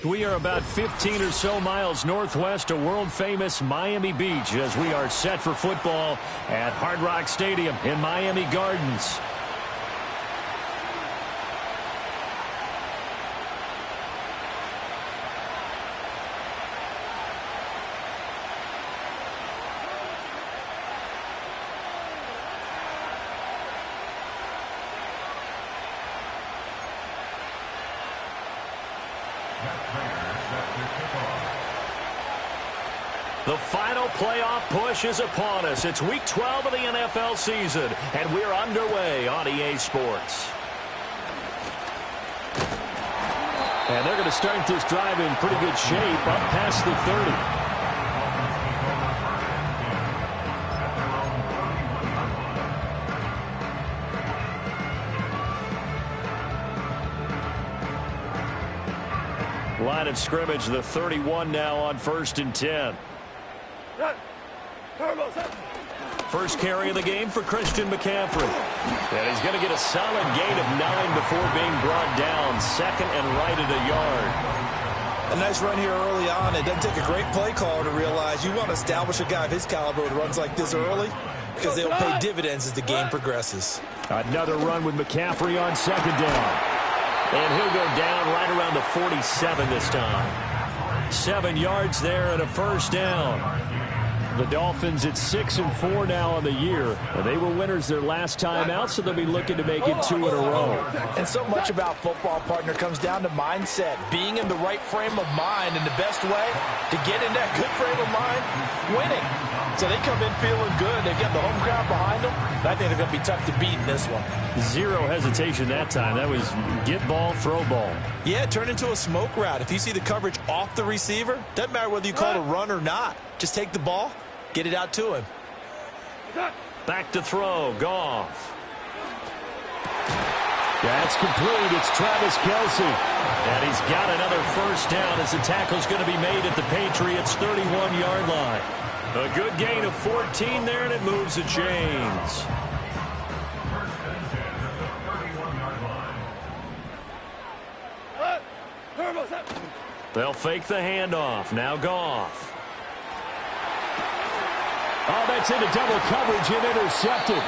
We are about 15 or so miles northwest of world-famous Miami Beach as we are set for football at Hard Rock Stadium in Miami Gardens. The final playoff push is upon us. It's Week 12 of the NFL season, and we're underway on EA Sports. And they're going to start this drive in pretty good shape, up past the 30. Line of scrimmage, the 31 now on 1st and 10. First carry of the game for Christian McCaffrey. And he's going to get a solid gain of 9 before being brought down. Second and right at a yard. A nice run here early on. It doesn't take a great play caller to realize you want to establish a guy of his caliber with runs like this early because they'll pay dividends as the game progresses. Another run with McCaffrey on second down. And he'll go down right around the 47 this time. 7 yards there and a first down. The Dolphins at 6-4 now on the year. They were winners their last time out, so they'll be looking to make it 2 in a row. And so much about football, partner, comes down to mindset. Being in the right frame of mind, and the best way to get in that good frame of mind, winning. So they come in feeling good. They've got the home crowd behind them. I think they're going to be tough to beat in this one. Zero hesitation that time. That was get ball, throw ball. Yeah, turn into a smoke route. If you see the coverage off the receiver, doesn't matter whether you call it a run or not. Just take the ball, get it out to him. Back to throw, Goff. That's complete. It's Travis Kelce. And he's got another first down as the tackle's going to be made at the Patriots' 31-yard line. A good gain of 14 there, and it moves the chains. They'll fake the handoff. Now Goff. Oh, that's into double coverage and intercepted.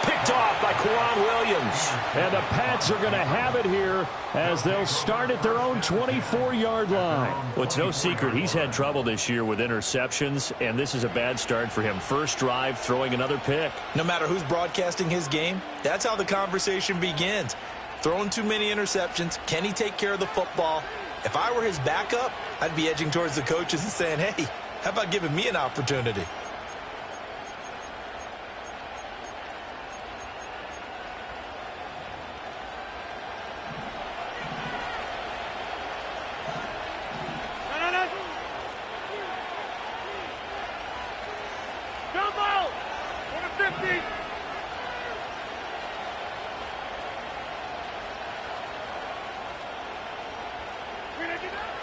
Picked off by Quan Williams. And the Pats are going to have it here as they'll start at their own 24-yard line. Well, it's no secret he's had trouble this year with interceptions, and this is a bad start for him. First drive, throwing another pick. No matter who's broadcasting his game, that's how the conversation begins. Throwing too many interceptions. Can he take care of the football? If I were his backup, I'd be edging towards the coaches and saying, hey, how about giving me an opportunity?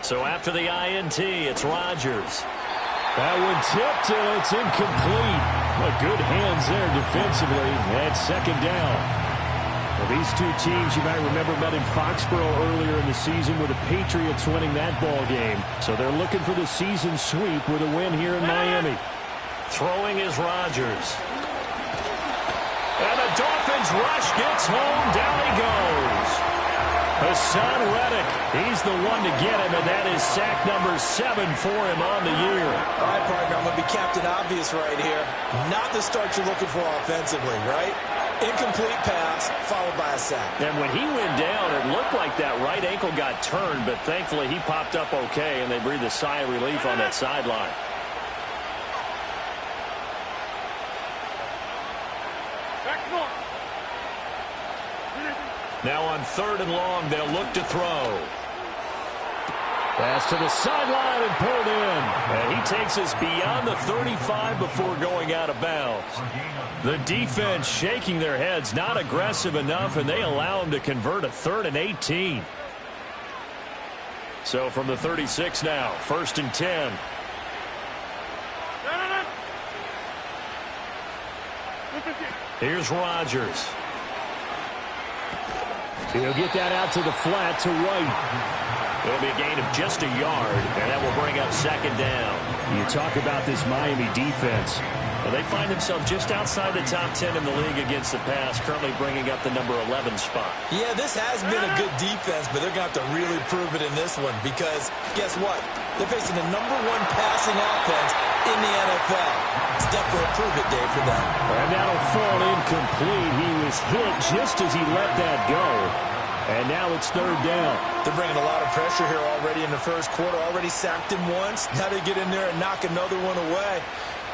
So after the INT, it's Rodgers. That one tipped, and it's incomplete. Well, good hands there defensively. And second down. Well, these two teams, you might remember, met in Foxborough earlier in the season with the Patriots winning that ball game. So they're looking for the season sweep with a win here in Miami. Throwing is Rodgers. And the Dolphins rush gets home. Down he goes. Hassan Reddick, he's the one to get him, and that is sack number 7 for him on the year. All right, partner, I'm going to be Captain Obvious right here. Not the start you're looking for offensively, right? Incomplete pass, followed by a sack. And when he went down, it looked like that right ankle got turned, but thankfully he popped up okay, and they breathed a sigh of relief on that sideline. Now on 3rd and long, they'll look to throw. Pass to the sideline and pulled in. And he takes us beyond the 35 before going out of bounds. The defense shaking their heads, not aggressive enough, and they allow him to convert a 3rd and 18. So from the 36 now, 1st and 10. Here's Rodgers. He'll get that out to the flat to White. It'll be a gain of just a yard, and that will bring up second down. You talk about this Miami defense. Well, they find themselves just outside the top 10 in the league against the pass, currently bringing up the number 11 spot. Yeah, this has been a good defense, but they're going to have to really prove it in this one because guess what? They're facing the number 1 passing offense in the NFL. It's definitely a prove-it day for them. And that'll fall incomplete. He was hit just as he let that go. And now it's third down. They're bringing a lot of pressure here already in the first quarter. Already sacked him once. Now they get in there and knock another one away.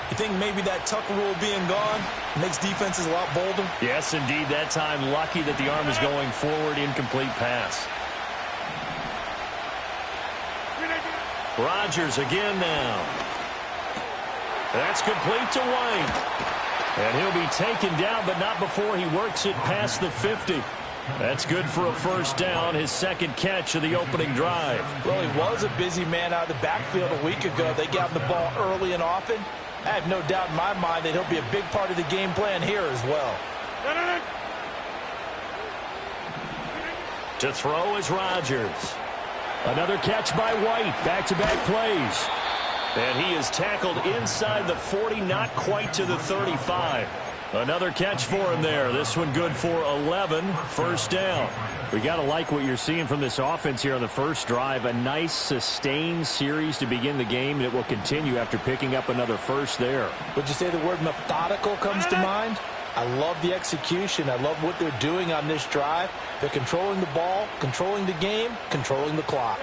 You think maybe that Tucker rule being gone makes defenses a lot bolder? Yes, indeed. That time, lucky that the arm is going forward. Incomplete pass. Rodgers again now. That's complete to White. And he'll be taken down, but not before he works it past the 50. That's good for a first down, his second catch of the opening drive. Well, he was a busy man out of the backfield a week ago. They got him the ball early and often. I have no doubt in my mind that he'll be a big part of the game plan here as well. To throw is Rodgers. Another catch by White. Back-to-back plays. And he is tackled inside the 40, not quite to the 35. Another catch for him there. This one good for 11. First down. We got to like what you're seeing from this offense here on the first drive. A nice, sustained series to begin the game, and it will continue after picking up another first there. Would you say the word methodical comes to mind? I love the execution. I love what they're doing on this drive. They're controlling the ball, controlling the game, controlling the clock.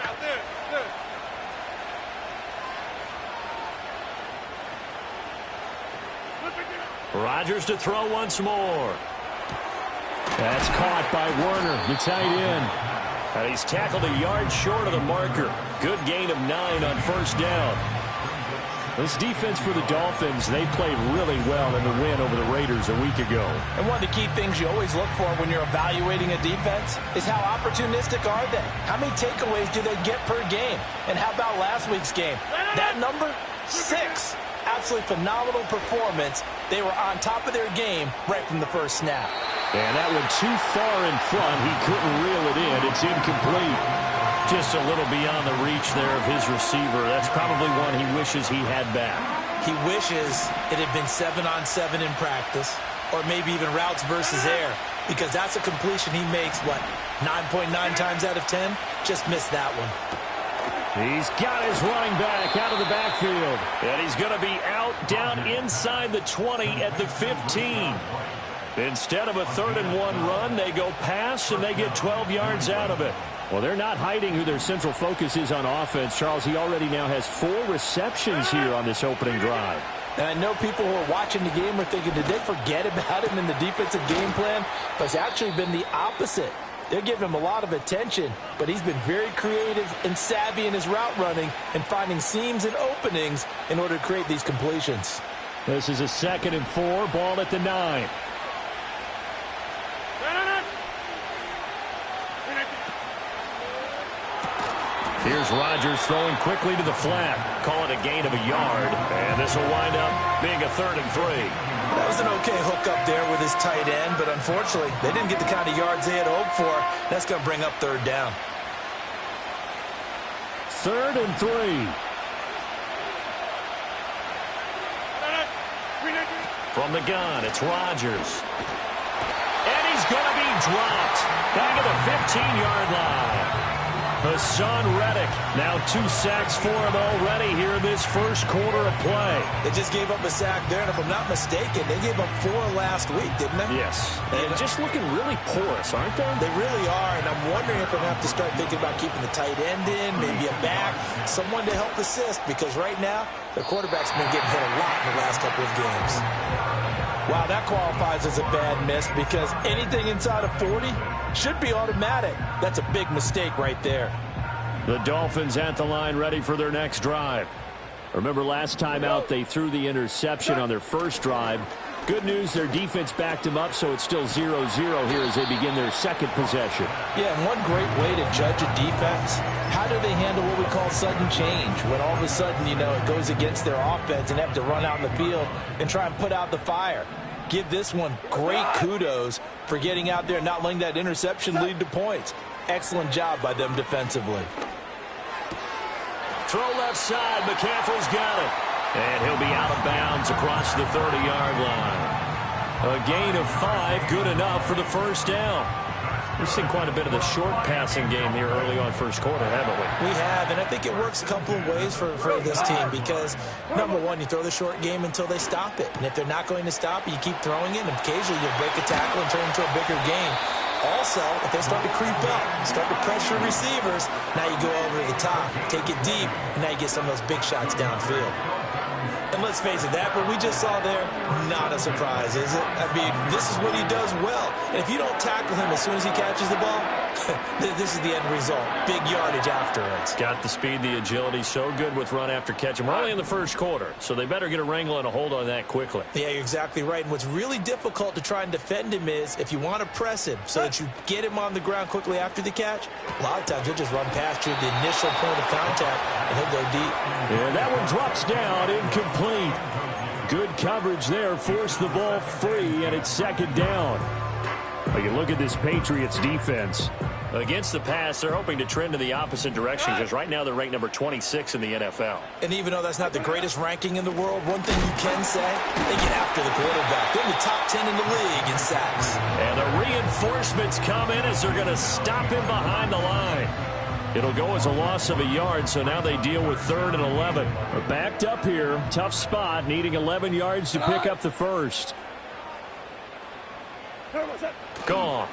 Rodgers to throw once more. That's caught by Werner, the tight end. And he's tackled a yard short of the marker. Good gain of 9 on first down. This defense for the Dolphins, they played really well in the win over the Raiders a week ago. And one of the key things you always look for when you're evaluating a defense is how opportunistic are they? How many takeaways do they get per game? And how about last week's game? That number? 6. Absolutely phenomenal performance. They were on top of their game right from the first snap. And that one too far in front. He couldn't reel it in. It's incomplete. Just a little beyond the reach there of his receiver. That's probably one he wishes he had back. He wishes it had been 7-on-7 in practice, or maybe even routes versus air, because that's a completion he makes, 9.9 times out of 10? Just missed that one. He's got his running back out of the backfield. And he's going to be out down inside the 20 at the 15. Instead of a 3rd-and-1 run, they go pass, and they get 12 yards out of it. Well, they're not hiding who their central focus is on offense. Charles, he already now has 4 receptions here on this opening drive. And I know people who are watching the game are thinking, did they forget about him in the defensive game plan? But it's actually been the opposite. They're giving him a lot of attention, but he's been very creative and savvy in his route running and finding seams and openings in order to create these completions. This is a 2nd and 4, ball at the 9. Here's Rodgers throwing quickly to the flat. Call it a gain of a yard. And this will wind up being a 3rd and 3. That was an okay hook up there with his tight end, but unfortunately, they didn't get the kind of yards they had hoped for. That's going to bring up 3rd down. 3rd and 3. From the gun, it's Rodgers. And he's going to be dropped. Back at the 15-yard line. Hassan Reddick, now 2 sacks for him already here in this first quarter of play. They just gave up a sack there, and if I'm not mistaken, they gave up 4 last week, didn't they? Yes. And just looking really porous, aren't they? They really are, and I'm wondering if they're going to have to start thinking about keeping the tight end in, maybe a back, someone to help assist, because right now, their quarterback's been getting hit a lot in the last couple of games. Wow, that qualifies as a bad miss because anything inside of 40 should be automatic. That's a big mistake right there. The Dolphins at the line ready for their next drive. Remember last time out they threw the interception on their first drive. Good news, their defense backed them up, so it's still 0-0 here as they begin their second possession. Yeah, and one great way to judge a defense, how do they handle what we call sudden change? When all of a sudden, you know, it goes against their offense and they have to run out in the field and try and put out the fire. Give this one great kudos for getting out there and not letting that interception lead to points. Excellent job by them defensively. throw left side. McCaffrey's got it. And he'll be out of bounds across the 30-yard line. A gain of 5, good enough for the first down. We've seen quite a bit of the short passing game here early on first quarter, haven't we? We have, and I think it works a couple of ways for this team because, number one, you throw the short game until they stop it. And if they're not going to stop it, you keep throwing it, and occasionally you'll break a tackle and turn it into a bigger game. Also, if they start to creep up, start to pressure receivers, now you go over to the top, take it deep, and now you get some of those big shots downfield. And let's face it, that what we just saw there, not a surprise, is it? I mean, this is what he does well. And if you don't tackle him as soon as he catches the ball, this is the end result. Big yardage afterwards. Got the speed, the agility, so good with run after catch. And we're only in the first quarter, so they better get a wrangle and a hold on that quickly. Yeah, you're exactly right. And what's really difficult to try and defend him is if you want to press him so that you get him on the ground quickly after the catch, a lot of times he'll just run past you at the initial point of contact, and he'll go deep. Yeah, that one drops down, incomplete. Good coverage there, forced the ball free, and it's second down. Well, you look at this Patriots defense. Against the pass, they're hoping to trend in the opposite direction because right now they're ranked number 26 in the NFL. And even though that's not the greatest ranking in the world, one thing you can say, they get after the quarterback. They're in the top 10 in the league in sacks. And the reinforcements come in as they're going to stop him behind the line. It'll go as a loss of a yard, so now they deal with 3rd and 11. We're backed up here. Tough spot, needing 11 yards to pick up the first. Gone.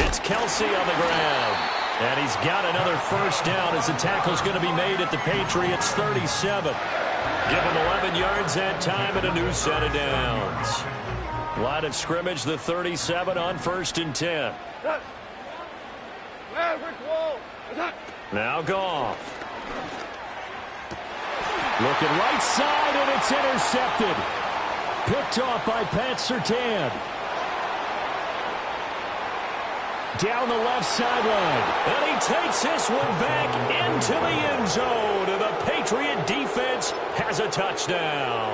It's Kelsey on the ground. And he's got another first down as the tackle's going to be made at the Patriots 37. Give him 11 yards that time and a new set of downs. Line of scrimmage, the 37 on 1st and 10. Now Goff. Looking right side, and it's intercepted. Picked off by Pat Surtain. Down the left sideline. And he takes this one back into the end zone. And the Patriot defense has a touchdown.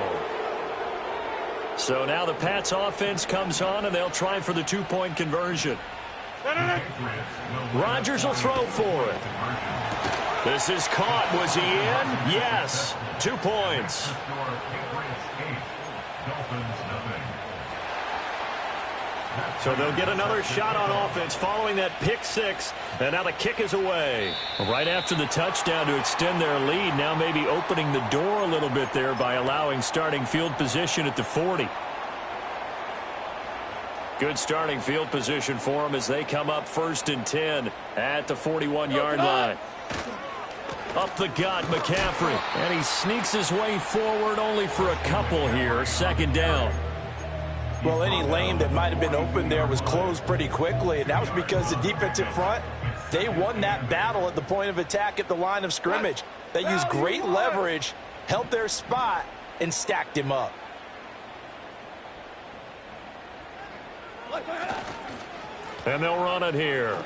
So now the Pats offense comes on, and they'll try for the 2-point conversion. Rodgers will throw for it. This is caught. Was he in? Yes. 2 points. So they'll get another shot on offense following that pick 6. And now the kick is away. Right after the touchdown to extend their lead, now maybe opening the door a little bit there by allowing starting field position at the 40. Good starting field position for them as they come up 1st and 10 at the 41-yard line. Up the gut, McCaffrey. And he sneaks his way forward only for a couple here. 2nd down. Well, any lane that might have been open there was closed pretty quickly, and that was because the defensive front, they won that battle at the point of attack at the line of scrimmage. They used great leverage, held their spot, and stacked him up. And they'll run it here.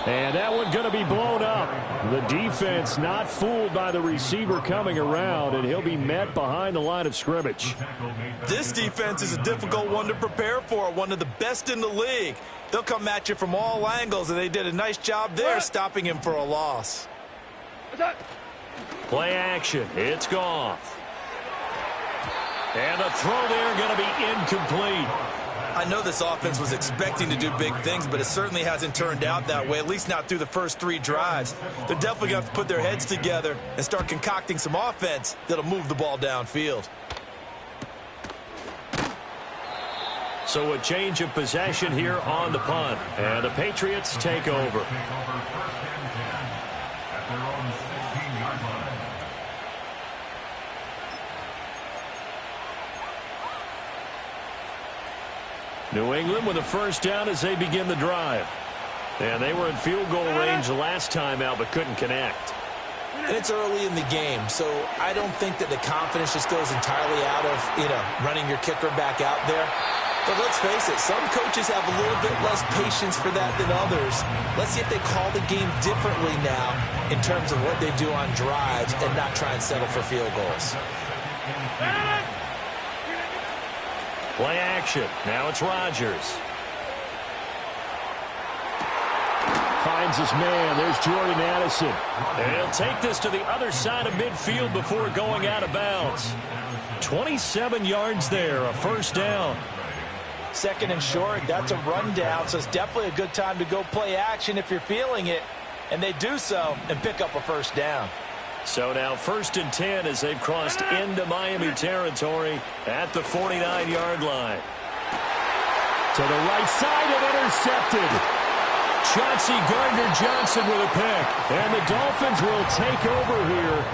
And that one going to be blown up. The defense not fooled by the receiver coming around, and he'll be met behind the line of scrimmage. This defense is a difficult one to prepare for, one of the best in the league. They'll come at you from all angles, and they did a nice job there stopping him for a loss. Play action. It's Goff. And the throw there going to be incomplete. I know this offense was expecting to do big things, but it certainly hasn't turned out that way, at least not through the first 3 drives. They're definitely going to have to put their heads together and start concocting some offense that'll move the ball downfield. So a change of possession here on the punt. And the Patriots take over. New England with a first down as they begin the drive. And they were in field goal range the last time out, but couldn't connect. And it's early in the game, so I don't think that the confidence just goes entirely out of, running your kicker back out there. But let's face it, some coaches have a little bit less patience for that than others. Let's see if they call the game differently now in terms of what they do on drives and not try and settle for field goals. Play action. Now it's Rodgers. Finds finds his man. There's Jordan Addison. And he'll take this to the other side of midfield before going out of bounds. 27 yards there, a first down. Second and short, that's a rundown, so it's definitely a good time to go play action if you're feeling it. And they do so and pick up a first down. So now 1st and 10 as they've crossed into Miami territory at the 49-yard line. To the right side and intercepted. Chauncey Gardner-Johnson with a pick. And the Dolphins will take over here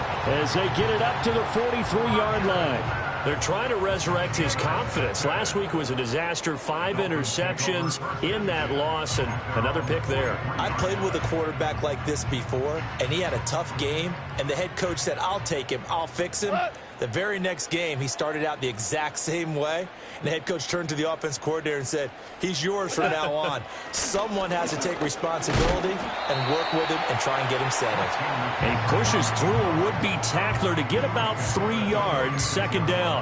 as they get it up to the 43-yard line. They're trying to resurrect his confidence. Last week was a disaster. 5 interceptions in that loss, and another pick there. I played with a quarterback like this before, and he had a tough game, and the head coach said, I'll take him, I'll fix him. The very next game, he started out the exact same way, and the head coach turned to the offense coordinator and said, he's yours from now on. Someone has to take responsibility and work with him and try and get him settled. And he pushes through a would-be tackler to get about 3 yards, second down.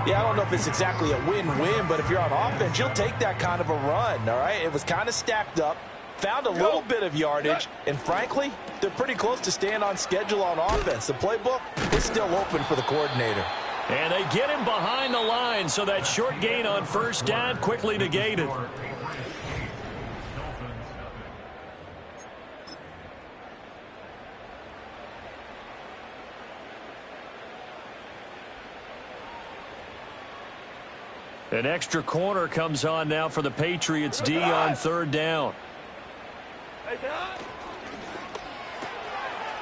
Yeah, I don't know if it's exactly a win-win, but if you're on offense, you'll take that kind of a run, all right? It was kind of stacked up, found a little bit of yardage, and frankly, they're pretty close to staying on schedule on offense. The playbook is still open for the coordinator. And they get him behind the line, so that short gain on first down quickly negated. An extra corner comes on now for the Patriots D on third down.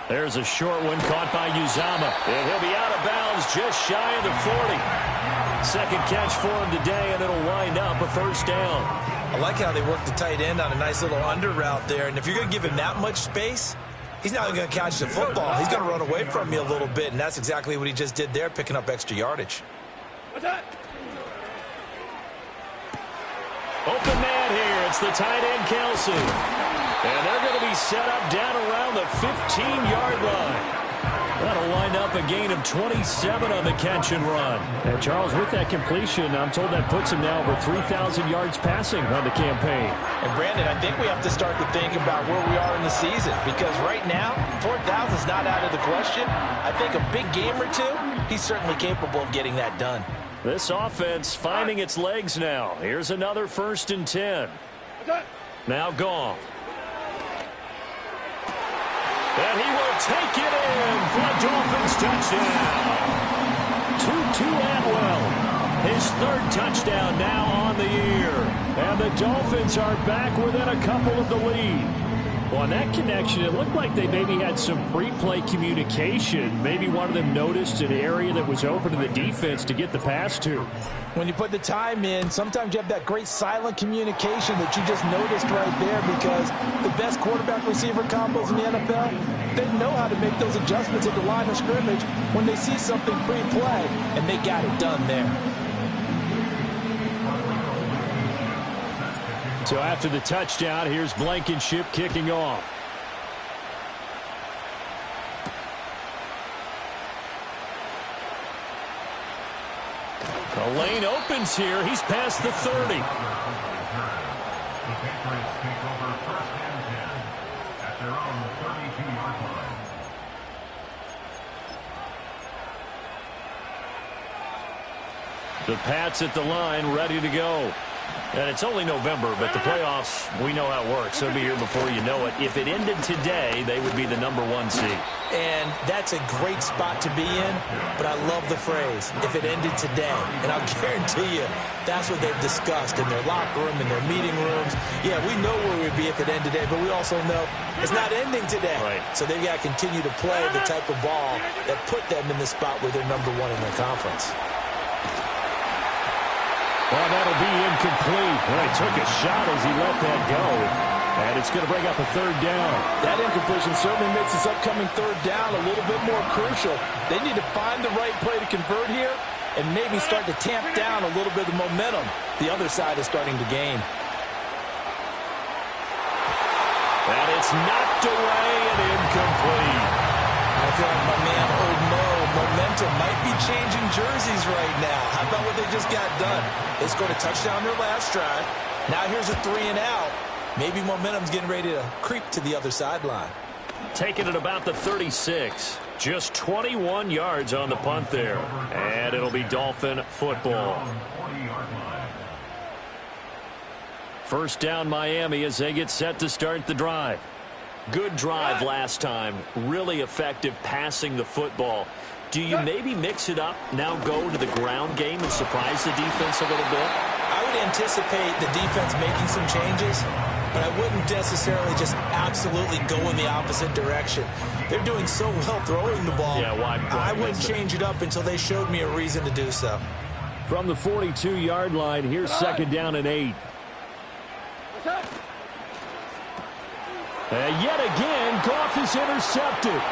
There's a short one caught by Uzama. And he'll be out of bounds just shy of the 40. Second catch for him today, and it'll wind up a first down. I like how they work the tight end on a nice little under route there. And if you're going to give him that much space, he's not going to catch the football. He's going to run away from you a little bit, and that's exactly what he just did there, picking up extra yardage. Open man here. It's the tight end, Kelsey. And they're going to be set up down around the 15-yard line. That'll wind up a gain of 27 on the catch and run. And Charles, with that completion, I'm told that puts him now over 3,000 yards passing on the campaign. And Brandon, I think we have to start to think about where we are in the season, because right now, 4,000 is not out of the question. I think a big game or two, he's certainly capable of getting that done. This offense finding its legs now. Here's another 1st and 10. Now Goff. And he will take it in for a Dolphins touchdown. Tutu Atwell, his 3rd touchdown now on the year. And the Dolphins are back within a couple of the lead. Well, on that connection, it looked like they maybe had some pre-play communication. Maybe one of them noticed an area that was open to the defense to get the pass to. When you put the time in, sometimes you have that great silent communication that you just noticed right there, because the best quarterback-receiver combos in the NFL, they know how to make those adjustments at the line of scrimmage when they see something pre-play, and they got it done there. So after the touchdown, here's Blankenship kicking off. The lane opens here. He's past the 30. The Pats at the line, ready to go. And it's only November, but the playoffs, we know how it works. They'll be here before you know it. If it ended today, they would be the #1 seed. And that's a great spot to be in, but I love the phrase, if it ended today. And I'll guarantee you, that's what they've discussed in their locker room, in their meeting rooms. Yeah, we know where we'd be if it ended today, but we also know it's not ending today. Right. So they've got to continue to play the type of ball that put them in the spot where they're #1 in their conference. Well, that'll be incomplete. Well, he took a shot as he let that go. And it's going to bring up a 3rd down. That incompletion certainly makes this upcoming 3rd down a little bit more crucial. They need to find the right play to convert here and maybe start to tamp down a little bit of momentum the other side is starting to gain. And it's knocked away and incomplete. I feel like my man Old Mo, momentum might be changing jerseys right now. How about what they just got done? They scored a touchdown their last drive. Now here's a 3 and out. Maybe momentum's getting ready to creep to the other sideline. Taking it about the 36. Just 21 yards on the punt there. And it'll be Dolphin football. First down Miami as they get set to start the drive. Good drive last time. Really effective passing the football. Do you maybe mix it up, now go to the ground game and surprise the defense a little bit? I would anticipate the defense making some changes, but I wouldn't necessarily just absolutely go in the opposite direction. They're doing so well throwing the ball. Yeah, why I wouldn't change it up until they showed me a reason to do so. From the 42-yard line, here's second down and 8. And yet again, Goff is intercepted.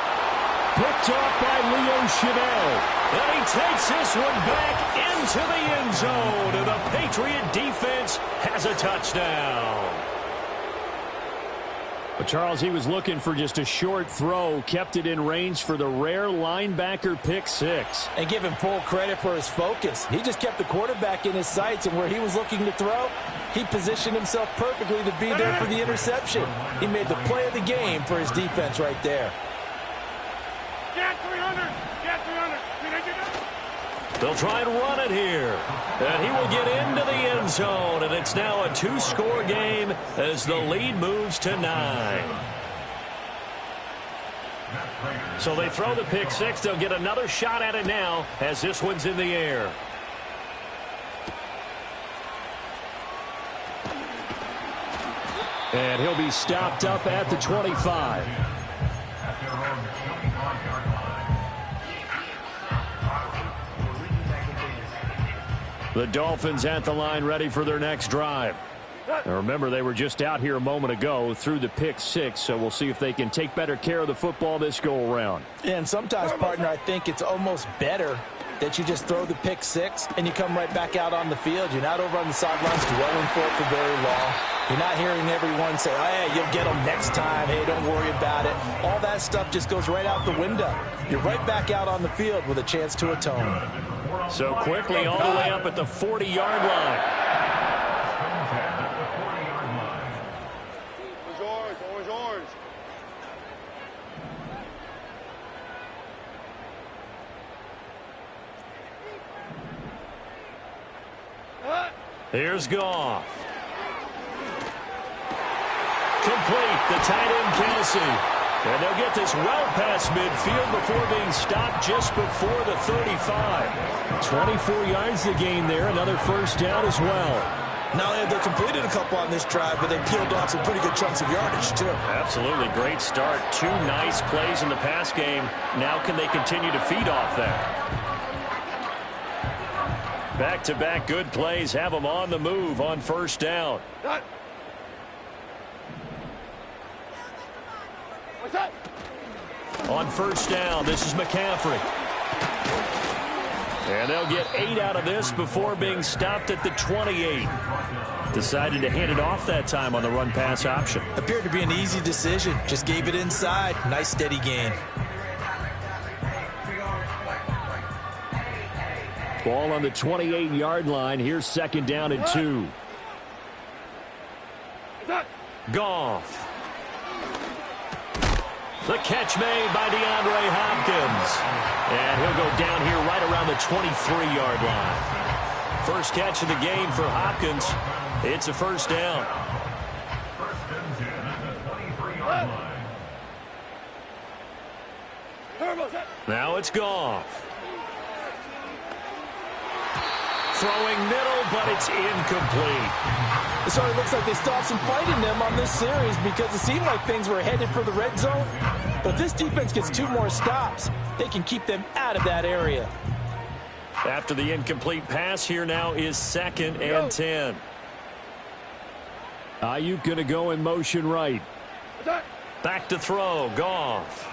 Picked off by Leo Chanel. And he takes this one back into the end zone. And the Patriot defense has a touchdown. But Charles, he was looking for just a short throw. Kept it in range for the rare linebacker pick six. And give him full credit for his focus. He just kept the quarterback in his sights, and where he was looking to throw, he positioned himself perfectly to be there for the interception. He made the play of the game for his defense right there. Get 300! Get 300! They'll try and run it here. And he will get into the end zone. And it's now a two-score game as the lead moves to 9. So they throw the pick six. They'll get another shot at it now as this one's in the air. And he'll be stopped up at the 25. The Dolphins at the line ready for their next drive. Now remember, they were just out here a moment ago through the pick six, so we'll see if they can take better care of the football this go around. And sometimes, partner, I think it's almost better that you just throw the pick six and you come right back out on the field. You're not over on the sidelines dwelling for it for very long. You're not hearing everyone say, oh, hey, you'll get them next time. Hey, don't worry about it. All that stuff just goes right out the window. You're right back out on the field with a chance to atone. So quickly all the way up at the 40-yard line. Always orange. Here's Goff. Complete, the tight end Kelsey. And they'll get this well past midfield before being stopped just before the 35. 24 yards to gain there, another first down as well. Not only have they completed a couple on this drive, but they peeled off some pretty good chunks of yardage, too. Absolutely, great start. 2 nice plays in the pass game. Now can they continue to feed off that? Back-to-back good plays have them on the move on first down. On first down, this is McCaffrey. And they'll get 8 out of this before being stopped at the 28. Decided to hand it off that time on the run-pass option. Appeared to be an easy decision. Just gave it inside. Nice steady gain. Ball on the 28-yard line. Here's second down and 2. Goff. The catch made by DeAndre Hopkins. And he'll go down here right around the 23-yard line. First catch of the game for Hopkins. It's a first down. Now it's Goff. Throwing middle, but it's incomplete. So it looks like they stopped some fight in them on this series because it seemed like things were headed for the red zone. But if this defense gets 2 more stops, they can keep them out of that area. After the incomplete pass, here now is second and 10. Ayuk going to go in motion right. Back to throw, Goff.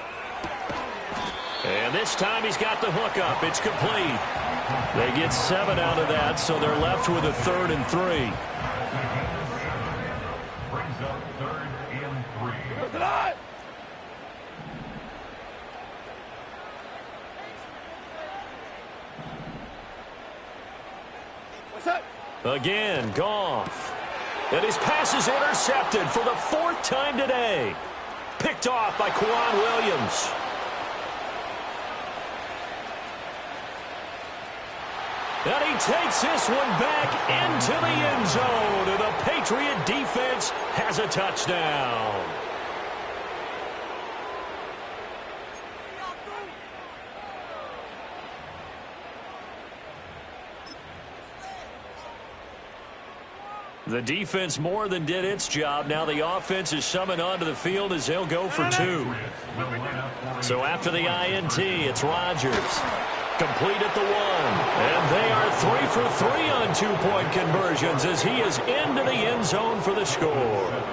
And this time he's got the hookup. It's complete. They get 7 out of that, so they're left with a 3rd and 3. Again, Goff. And his pass is intercepted for the 4th time today. Picked off by Quan Williams. And he takes this one back into the end zone. And the Patriot defense has a touchdown. The defense more than did its job. Now the offense is summoned onto the field as they'll go for 2. So after the INT, it's Rodgers. Complete at the 1. And they are 3 for 3 on 2-point conversions as he is into the end zone for the score.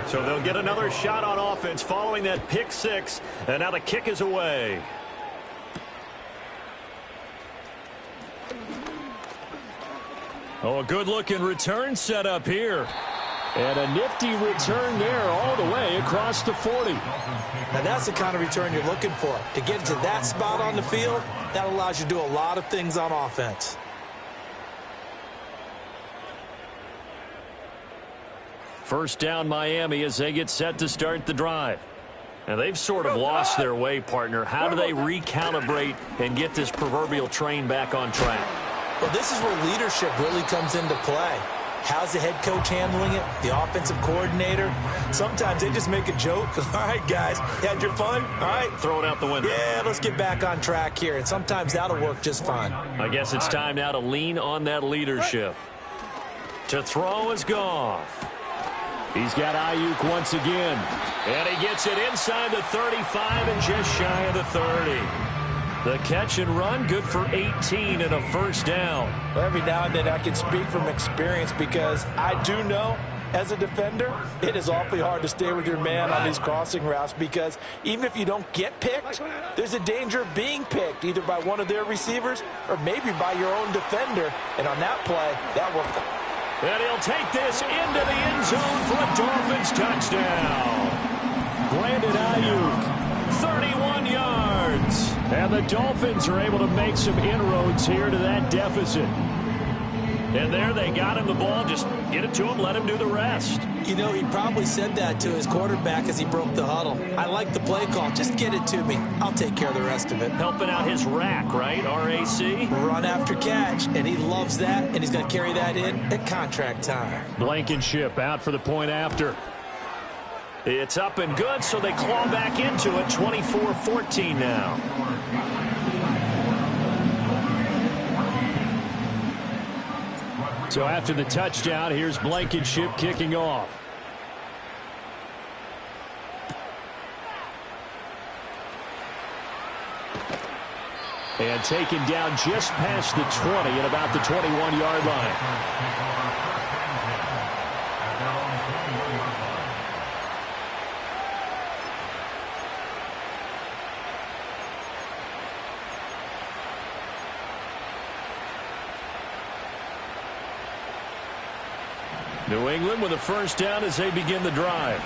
So they'll get another shot on offense following that pick 6. And now the kick is away. Oh, a good-looking return set up here. And a nifty return there all the way across the 40. Now, that's the kind of return you're looking for. To get to that spot on the field, that allows you to do a lot of things on offense. First down, Miami, as they get set to start the drive. And they've sort of lost their way, partner. How do they recalibrate and get this proverbial train back on track? Well, this is where leadership really comes into play. How's the head coach handling it? The offensive coordinator? Sometimes they just make a joke. All right, guys, you had your fun? All right. Throw it out the window. Yeah, let's get back on track here. And sometimes that'll work just fine. I guess it's time now to lean on that leadership. To throw is Goff. He's got Ayuk once again. And he gets it inside the 35 and just shy of the 30. The catch and run, good for 18 and a first down. Well, every now and then I can speak from experience because I do know as a defender, it is awfully hard to stay with your man on these crossing routes because even if you don't get picked, there's a danger of being picked either by one of their receivers or maybe by your own defender. And on that play, that worked. And he'll take this into the end zone for a Dolphins touchdown. Brandon Ayuk, 31 yards. And the Dolphins are able to make some inroads here to that deficit. And there they got him the ball. Just get it to him, let him do the rest. You know, he probably said that to his quarterback as he broke the huddle. I like the play call. Just get it to me. I'll take care of the rest of it. Helping out his rack, right? RAC? Run after catch. And he loves that, and he's going to carry that in at contract time. Blankenship out for the point after. It's up and good, so they claw back into it. 24-14 now. So after the touchdown, here's Blankenship kicking off. And taken down just past the 20 at about the 21-yard line. New England with a first down as they begin the drive.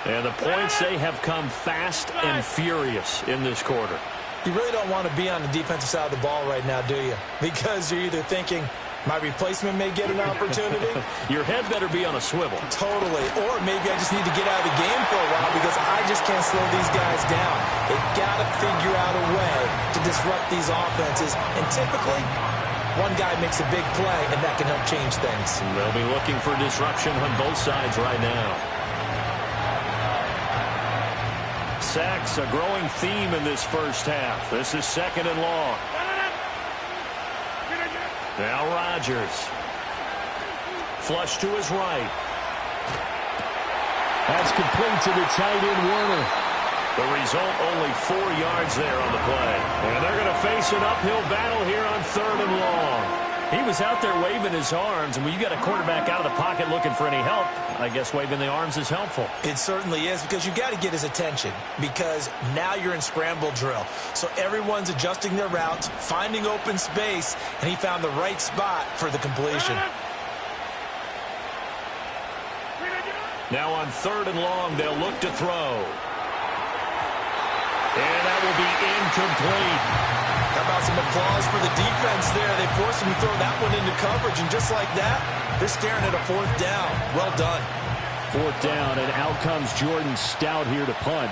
And the points, they have come fast and furious in this quarter. You really don't want to be on the defensive side of the ball right now, do you? Because you're either thinking, my replacement may get an opportunity. Your head better be on a swivel. Totally. Or maybe I just need to get out of the game for a while because I just can't slow these guys down. They've got to figure out a way to disrupt these offenses. And typically, one guy makes a big play, and that can help change things. They'll be looking for disruption on both sides right now. Sacks, a growing theme in this first half. This is second and long. Now Rodgers. Flush to his right. That's complete to the tight end, Warner. The result, only 4 yards there on the play. And they're going to face an uphill battle here on third and long. He was out there waving his arms, and when you got a quarterback out of the pocket looking for any help, I guess waving the arms is helpful. It certainly is because you got to get his attention because now you're in scramble drill. So everyone's adjusting their routes, finding open space, and he found the right spot for the completion. Now on third and long, they'll look to throw. And that will be incomplete. How about some applause for the defense there? They force him to throw that one into coverage, and just like that, they're staring at a 4th down. Well done. 4th down, and out comes Jordan Stout here to punt.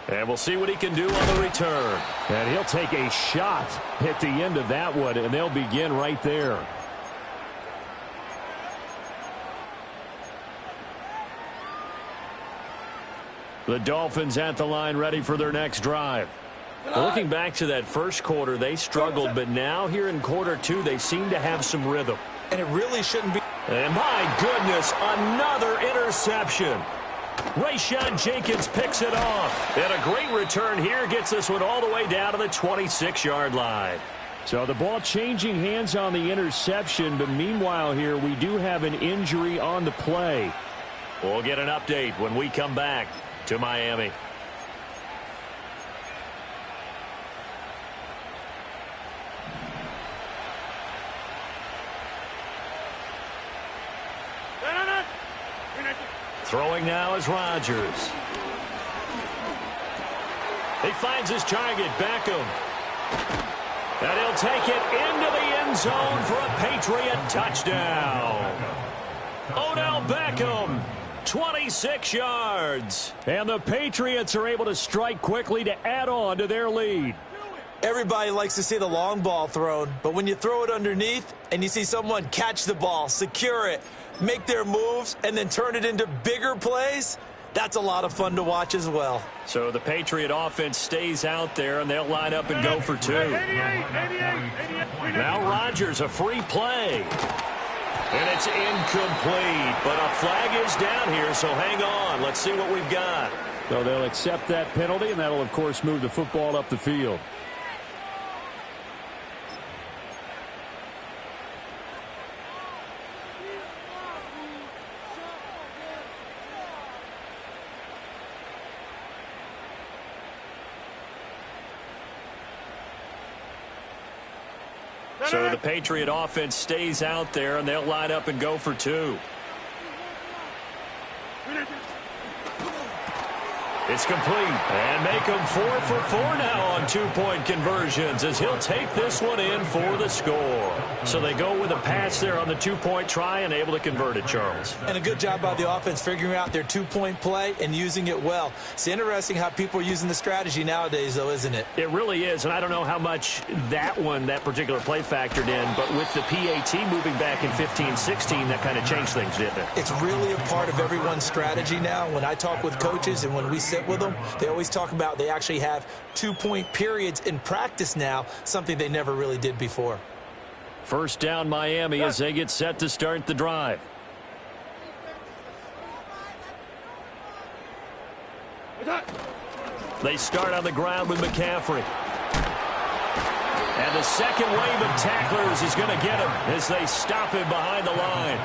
And we'll see what he can do on the return. And he'll take a shot at the end of that one, and they'll begin right there. The Dolphins at the line, ready for their next drive. Well, looking back to that first quarter, they struggled, but now here in quarter 2, they seem to have some rhythm. And it really shouldn't be. And my goodness, another interception. Rayshawn Jenkins picks it off. And a great return here gets this one all the way down to the 26-yard line. So the ball changing hands on the interception, but meanwhile here we do have an injury on the play. We'll get an update when we come back to Miami. Throwing now is Rodgers. He finds his target, Beckham. And he'll take it into the end zone for a Patriot touchdown. Odell Beckham, 26 yards. And the Patriots are able to strike quickly to add on to their lead. Everybody likes to see the long ball thrown, but when you throw it underneath and you see someone catch the ball, secure it, make their moves, and then turn it into bigger plays, that's a lot of fun to watch as well. So the Patriot offense stays out there, and they'll line up and go for 2. Now Rodgers, a free play. And it's incomplete, but a flag is down here, so hang on. Let's see what we've got. So they'll accept that penalty, and that'll, of course, move the football up the field. So the Patriot offense stays out there, and they'll line up and go for 2. It's complete. And make him 4 for 4 now on 2-point conversions as he'll take this one in for the score. So they go with a pass there on the 2-point try and able to convert it, Charles. And a good job by the offense figuring out their 2-point play and using it well. It's interesting how people are using the strategy nowadays, though, isn't it? It really is, and I don't know how much that particular play factored in, but with the PAT moving back in 15-16, that kind of changed things, didn't it? It's really a part of everyone's strategy now. When I talk with coaches and when we sit with them, they always talk about they actually have 2-point periods in practice now, something they never really did before. First down Miami as they get set to start the drive. They start on the ground with McCaffrey. And the second wave of tacklers is going to get him as they stop him behind the line.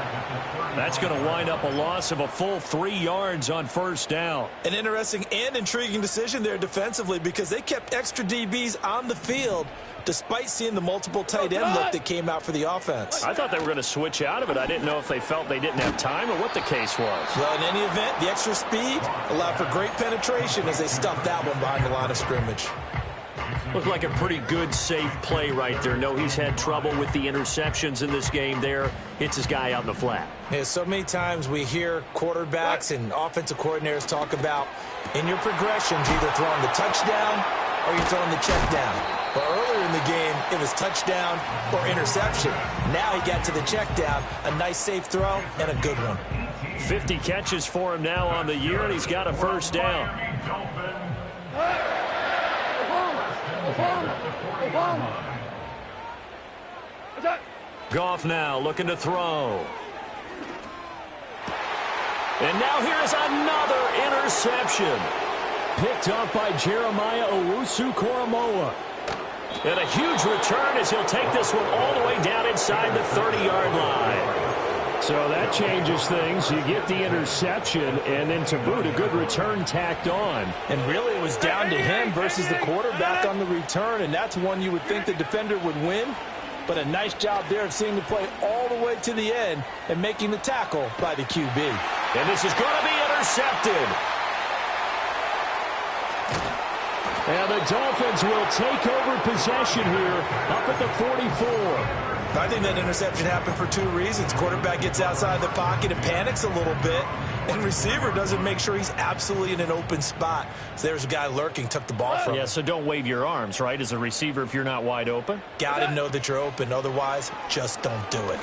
That's going to wind up a loss of a full 3 yards on first down. An interesting and intriguing decision there defensively because they kept extra DBs on the field despite seeing the multiple tight end look that came out for the offense. I thought they were going to switch out of it. I didn't know if they felt they didn't have time or what the case was. Well, in any event, the extra speed allowed for great penetration as they stuffed that one behind the line of scrimmage. Looked like a pretty good, safe play right there. No, he's had trouble with the interceptions in this game there. Hits his guy out in the flat. Yeah, so many times we hear quarterbacks and offensive coordinators talk about in your progressions, either throwing the touchdown or you're throwing the check down. But earlier in the game, it was touchdown or interception. Now he got to the check down, a nice safe throw, and a good one. 50 catches for him now on the year, and he's got a first down. Goff now looking to throw. And now here's another interception. Picked up by Jeremiah Owusu-Koramoah. And a huge return as he'll take this one all the way down inside the 30-yard line. So that changes things. You get the interception, and then to boot, a good return tacked on. And really it was down to him versus the quarterback on the return, and that's one you would think the defender would win. But a nice job there of seeing the play all the way to the end and making the tackle by the QB. And this is going to be intercepted. And the Dolphins will take over possession here up at the 44. I think that interception happened for two reasons. Quarterback gets outside the pocket and panics a little bit, and receiver doesn't make sure he's absolutely in an open spot. So there's a guy lurking, took the ball from him. Yeah, so don't wave your arms, right, as a receiver if you're not wide open. Got to know that you're open. Otherwise, just don't do it.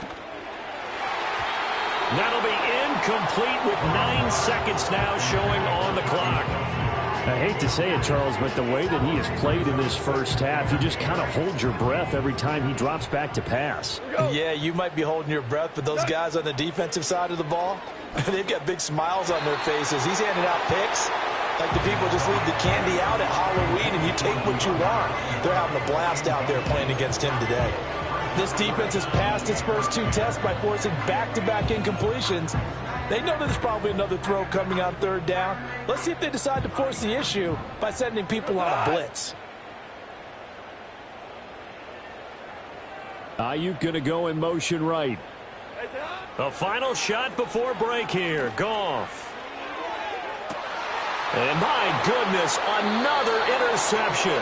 That'll be incomplete with 9 seconds now showing on the clock. I hate to say it, Charles, but the way that he has played in this first half, you just kind of hold your breath every time he drops back to pass. Yeah, you might be holding your breath, but those guys on the defensive side of the ball, they've got big smiles on their faces. He's handing out picks like the people just leave the candy out at Halloween and you take what you want. They're having a blast out there playing against him today. This defense has passed its first 2 tests by forcing back-to-back incompletions. They know there's probably another throw coming on 3rd down. Let's see if they decide to force the issue by sending people on a blitz. Ayuk going to go in motion right. The final shot before break here. Goff. And my goodness, another interception.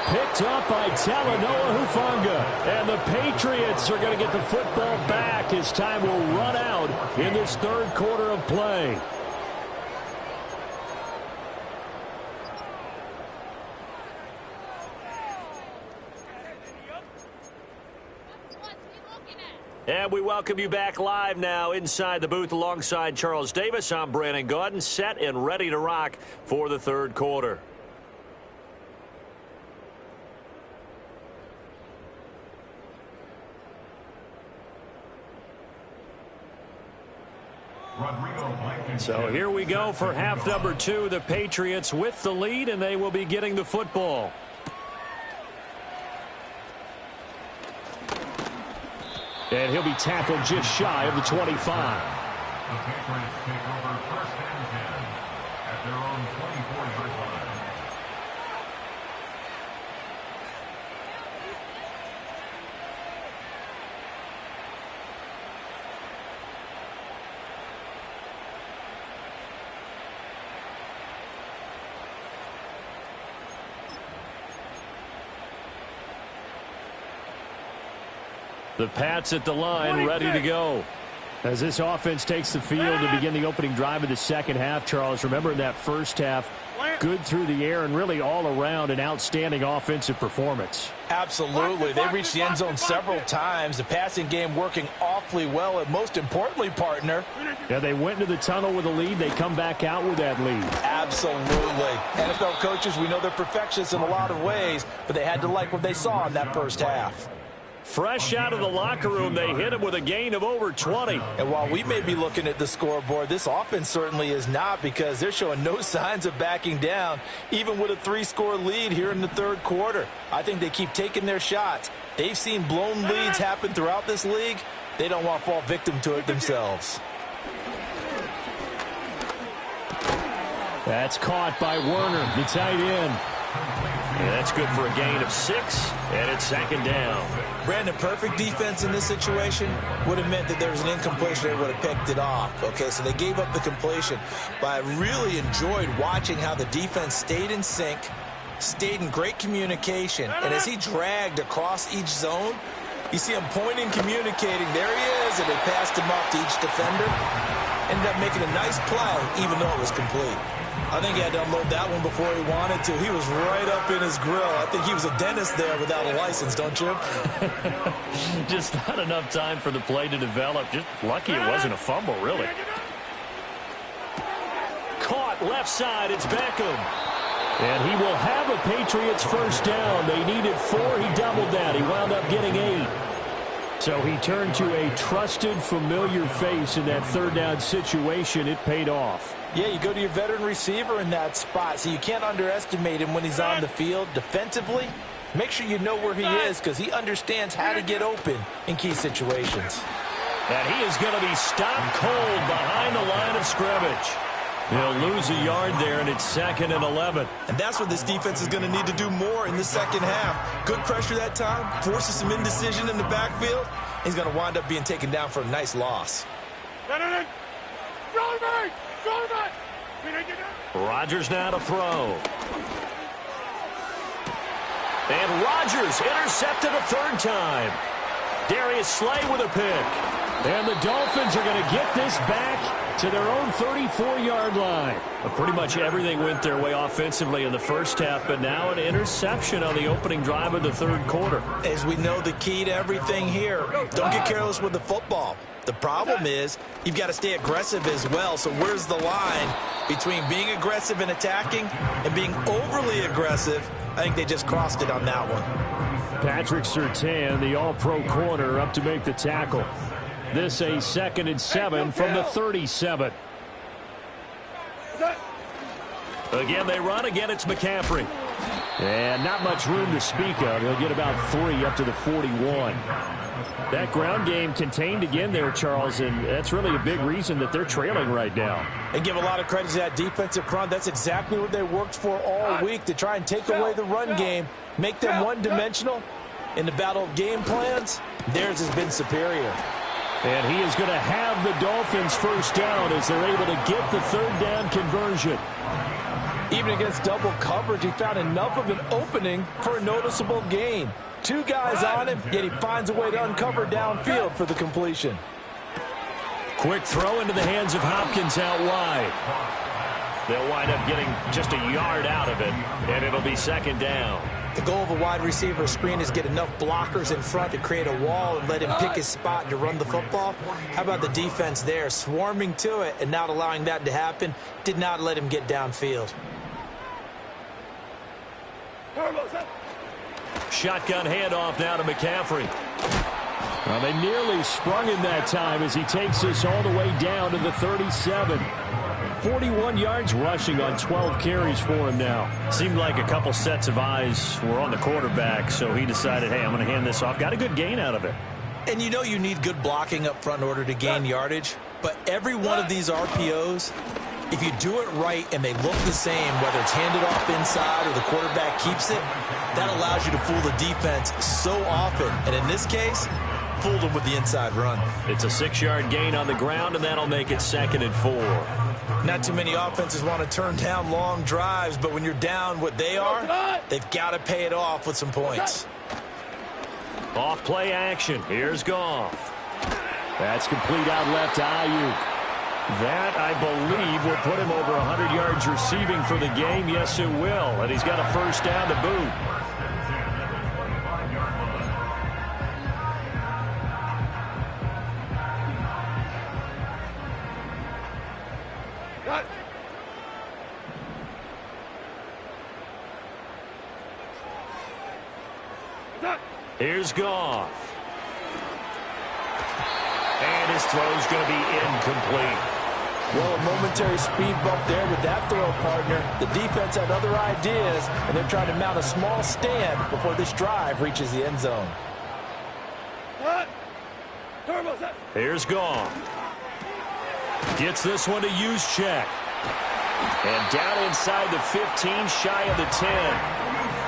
Picked up by Talanoa Hufanga. And the Patriots are going to get the football back as time will run out in this 3rd quarter of play. And we welcome you back live now inside the booth alongside Charles Davis. I'm Brandon Gaudin, set and ready to rock for the 3rd quarter. So here we go for half number 2. The Patriots with the lead, and they will be getting the football. And he'll be tackled just shy of the 25. The Patriots take over 1st and 10 at their own 24-yard line. The Pats at the line, ready to go. As this offense takes the field to begin the opening drive of the 2nd half, Charles, remember in that first half, good through the air and really all around an outstanding offensive performance. Absolutely. They reached the end zone several times. The passing game working awfully well, and most importantly, partner. Yeah, they went into the tunnel with a lead. They come back out with that lead. Absolutely. NFL coaches, we know they're perfectionists in a lot of ways, but they had to like what they saw in that first half. Fresh out of the locker room, they hit him with a gain of over 20. And while we may be looking at the scoreboard, this offense certainly is not, because they're showing no signs of backing down, even with a 3-score lead here in the 3rd quarter. I think they keep taking their shots. They've seen blown leads happen throughout this league. They don't want to fall victim to it themselves. That's caught by Werner, the tight end. And that's good for a gain of 6, and it's 2nd down. Brandon, perfect defense in this situation would have meant that there was an incompletion. They would have picked it off. Okay, so they gave up the completion. But I really enjoyed watching how the defense stayed in sync, stayed in great communication. And as he dragged across each zone, you see him pointing, communicating. There he is, and they passed him off to each defender. Ended up making a nice play, even though it was complete. I think he had to unload that one before he wanted to. He was right up in his grill. I think he was a dentist there without a license, don't you? Just not enough time for the play to develop. Just lucky it wasn't a fumble, really. Caught left side. It's Beckham. And he will have a Patriots 1st down. They needed 4. He doubled that. He wound up getting 8. So he turned to a trusted, familiar face in that 3rd down situation. It paid off. Yeah, you go to your veteran receiver in that spot, so you can't underestimate him when he's on the field. Defensively, make sure you know where he is, because he understands how to get open in key situations. And he is going to be stopped cold behind the line of scrimmage. He'll lose a yard there, and it's 2nd and 11. And that's what this defense is going to need to do more in the 2nd half. Good pressure that time, forces some indecision in the backfield. He's going to wind up being taken down for a nice loss. Rodgers now to throw. And Rodgers intercepted a third time. Darius Slay with a pick. And the Dolphins are going to get this back to their own 34-yard line. Well, pretty much everything went their way offensively in the first half, but now an interception on the opening drive of the third quarter. As we know, the key to everything here, don't get careless with the football. The problem is you've got to stay aggressive as well. So where's the line between being aggressive and attacking and being overly aggressive? I think they just crossed it on that one. Patrick Surtain, the all-pro corner, up to make the tackle. This a 2nd and 7 from the 37. Again, they run. Again, it's McCaffrey. And not much room to speak of. He'll get about 3 up to the 41. That ground game contained again there, Charles, and that's really a big reason that they're trailing right now. And give a lot of credit to that defensive front. That's exactly what they worked for all week, to try and take away the run game, make them one-dimensional. In the battle of game plans, theirs has been superior. And he is going to have the Dolphins first down as they're able to get the third down conversion. Even against double coverage, he found enough of an opening for a noticeable gain. 2 guys on him, yet he finds a way to uncover downfield for the completion. Quick throw into the hands of Hopkins out wide. They'll wind up getting just a yard out of it, and it'll be 2nd down. The goal of a wide receiver screen is get enough blockers in front to create a wall and let him pick his spot to run the football. How about the defense there, swarming to it and not allowing that to happen? Did not let him get downfield. Shotgun handoff now to McCaffrey. Well, they nearly sprung him that time as he takes this all the way down to the 37. 41 yards rushing on 12 carries for him now. Seemed like a couple sets of eyes were on the quarterback, so he decided, hey, I'm going to hand this off. Got a good gain out of it. And you know you need good blocking up front in order to gain yardage, but every one of these RPOs, if you do it right and they look the same, whether it's handed off inside or the quarterback keeps it, that allows you to fool the defense so often. And in this case, fooled them with the inside run. It's a 6-yard gain on the ground, and that'll make it 2nd and 4. Not too many offenses want to turn down long drives, but when you're down what they are, they've got to pay it off with some points. Off play action. Here's Goff. That's complete out left to Ayuk. That, I believe, will put him over 100 yards receiving for the game. Yes, it will. And he's got a first down to boot. Here's Goff. And his throw's going to be incomplete. Well, a momentary speed bump there with that throw, partner. The defense had other ideas, and they're trying to mount a small stand before this drive reaches the end zone. Here's Goff. Gets this one to use check. And down inside the 15, shy of the 10.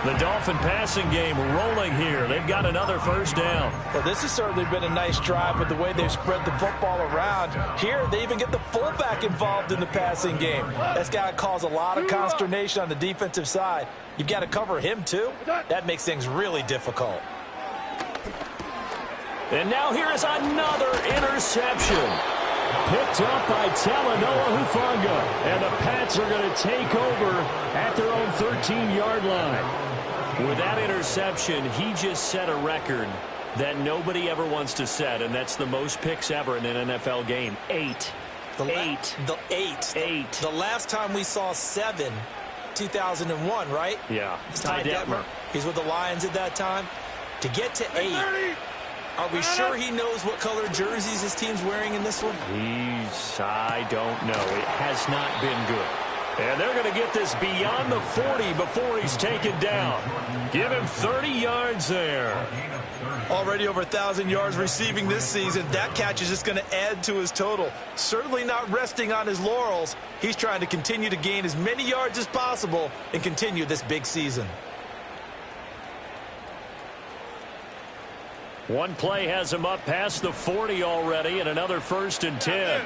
The Dolphin passing game rolling here. They've got another first down. Well, this has certainly been a nice drive with the way they've spread the football around. Here, they even get the fullback involved in the passing game. That's got to cause a lot of consternation on the defensive side. You've got to cover him, too. That makes things really difficult. And now here is another interception. Picked up by Talanoa Hufanga. And the Pats are going to take over at their own 13-yard line. With that interception, he just set a record that nobody ever wants to set, and that's the most picks ever in an NFL game. 8. The last time we saw 7, 2001, right? Yeah. It's Ty Detmer. He's with the Lions at that time. To get to 8, are we sure he knows what color jerseys his team's wearing in this one? I don't know. It has not been good. And they're going to get this beyond the 40 before he's taken down. Give him 30 yards there. Already over 1,000 yards receiving this season. That catch is just going to add to his total. Certainly not resting on his laurels. He's trying to continue to gain as many yards as possible and continue this big season. One play has him up past the 40 already, and another 1st and 10.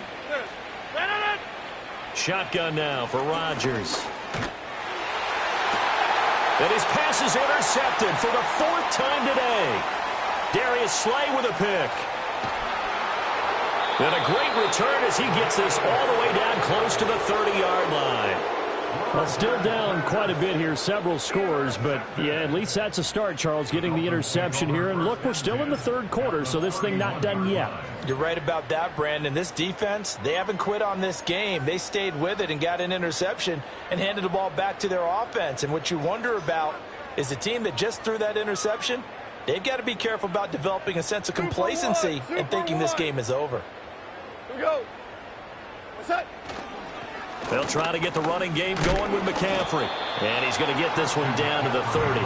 Shotgun now for Rodgers. And his pass is intercepted for the 4th time today. Darius Slay with a pick. And a great return as he gets this all the way down close to the 30-yard line. Well, still down quite a bit here, several scores, but yeah, at least that's a start, Charles, getting the interception here. And look, we're still in the 3rd quarter, so this thing not done yet. You're right about that, Brandon. This defense, they haven't quit on this game. They stayed with it and got an interception and handed the ball back to their offense. And what you wonder about is the team that just threw that interception, they've got to be careful about developing a sense of complacency and thinking this game is over. Here we go. What's that? They'll try to get the running game going with McCaffrey. And he's going to get this one down to the 30.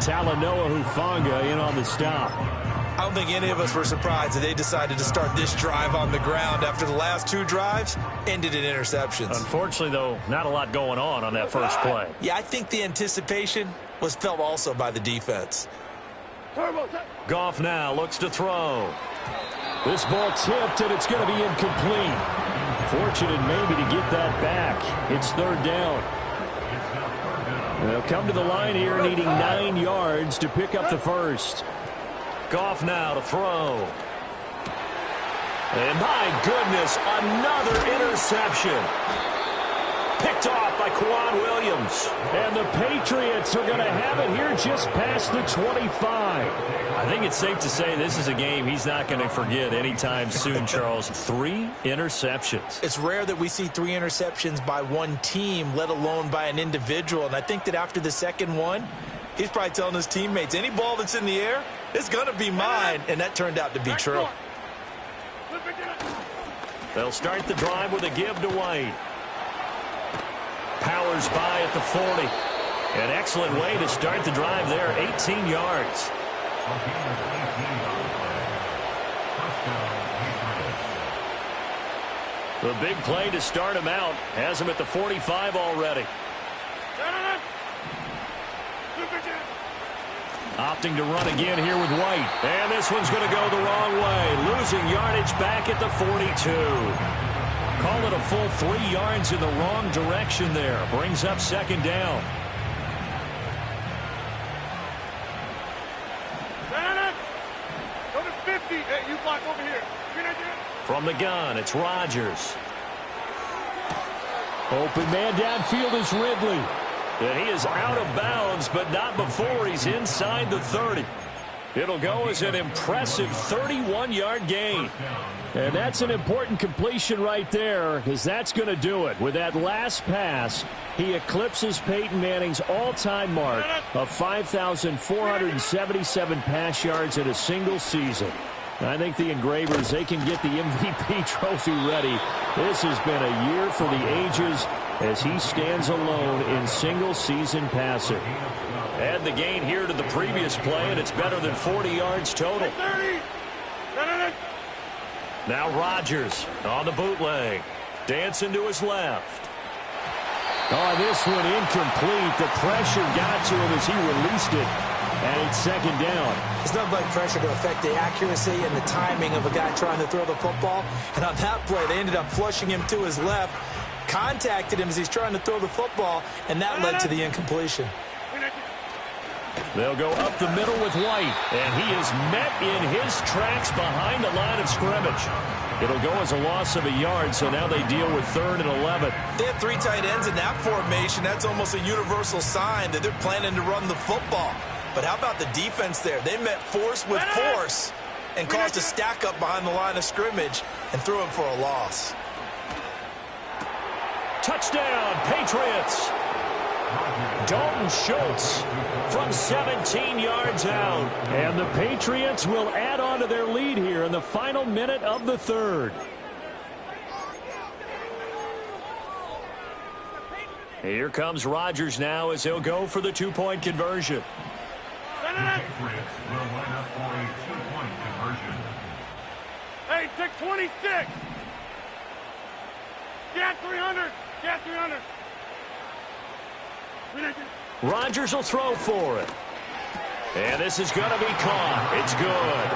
Talanoa Hufanga in on the stop. I don't think any of us were surprised that they decided to start this drive on the ground after the last 2 drives ended in interceptions. Unfortunately, though, not a lot going on that first play. Yeah, I think the anticipation was felt also by the defense. Goff now looks to throw. This ball tipped, and it's going to be incomplete. Fortunate maybe to get that back. It's 3rd down. They'll come to the line here needing 9 yards to pick up the first. Goff now to throw. And my goodness, another interception. Picked off by Quan Williams. And the Patriots are going to have it here just past the 25. I think it's safe to say this is a game he's not going to forget anytime soon, Charles. 3 interceptions. It's rare that we see 3 interceptions by one team, let alone by an individual. And I think that after the second one, he's probably telling his teammates, any ball that's in the air, it's going to be mine. And that turned out to be true. They'll start the drive with a give to White. Powers by at the 40. An excellent way to start the drive there, 18 yards. The big play to start him out has him at the 45 already. Opting to run again here with White. And this one's going to go the wrong way. Losing yardage back at the 42. Call it a full 3 yards in the wrong direction there. Brings up 2nd down. Go to 50. Hey, you block over here. From the gun, it's Rodgers. Open man downfield is Ridley. And he is out of bounds, but not before he's inside the 30. It'll go as an impressive 31-yard gain. And that's an important completion right there, because that's going to do it. With that last pass, he eclipses Peyton Manning's all-time mark of 5,477 pass yards in a single season. I think the Engravers, they can get the MVP trophy ready. This has been a year for the ages as he stands alone in single-season passing. Add the gain here to the previous play, and it's better than 40 yards total. Now Rodgers on the bootleg. Dancing to his left. Oh, this one incomplete. The pressure got to him as he released it. And it's 2nd down. It's not like pressure to affect the accuracy and the timing of a guy trying to throw the football. And on that play, they ended up flushing him to his left, contacted him as he's trying to throw the football, and that led to the incompletion. They'll go up the middle with White, and he is met in his tracks behind the line of scrimmage. It'll go as a loss of a yard, so now they deal with 3rd and 11. They have 3 tight ends in that formation. That's almost a universal sign that they're planning to run the football. But how about the defense there? They met force with force and caused a stack up behind the line of scrimmage and threw him for a loss. Touchdown, Patriots. Dalton Schultz from 17 yards out. And the Patriots will add on to their lead here in the final minute of the 3rd. Here comes Rodgers now as he'll go for the 2-point conversion. The Patriots will line up for a 2-point conversion. Hey, take 26. Get 300. Get 300. Rodgers will throw for it. And this is going to be caught. It's good.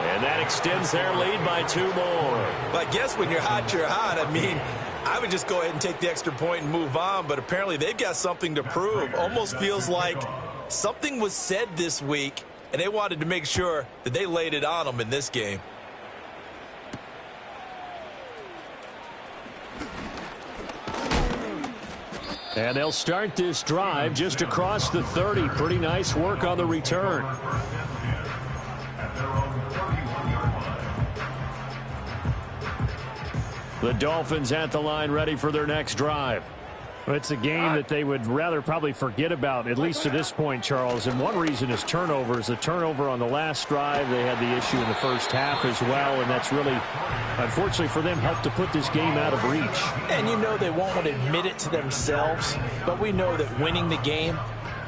And that extends their lead by 2 more. But I guess when you're hot, you're hot. I mean, I would just go ahead and take the extra point and move on, but apparently they've got something to prove. Almost feels like something was said this week, and they wanted to make sure that they laid it on them in this game. And they'll start this drive just across the 30. Pretty nice work on the return. The Dolphins at the line ready for their next drive. It's a game that they would rather probably forget about, at least to this point, Charles. And one reason is turnovers. The turnover on the last drive, they had the issue in the first half as well. And that's really, unfortunately for them, helped to put this game out of reach. And you know they won't want to admit it to themselves, but we know that winning the game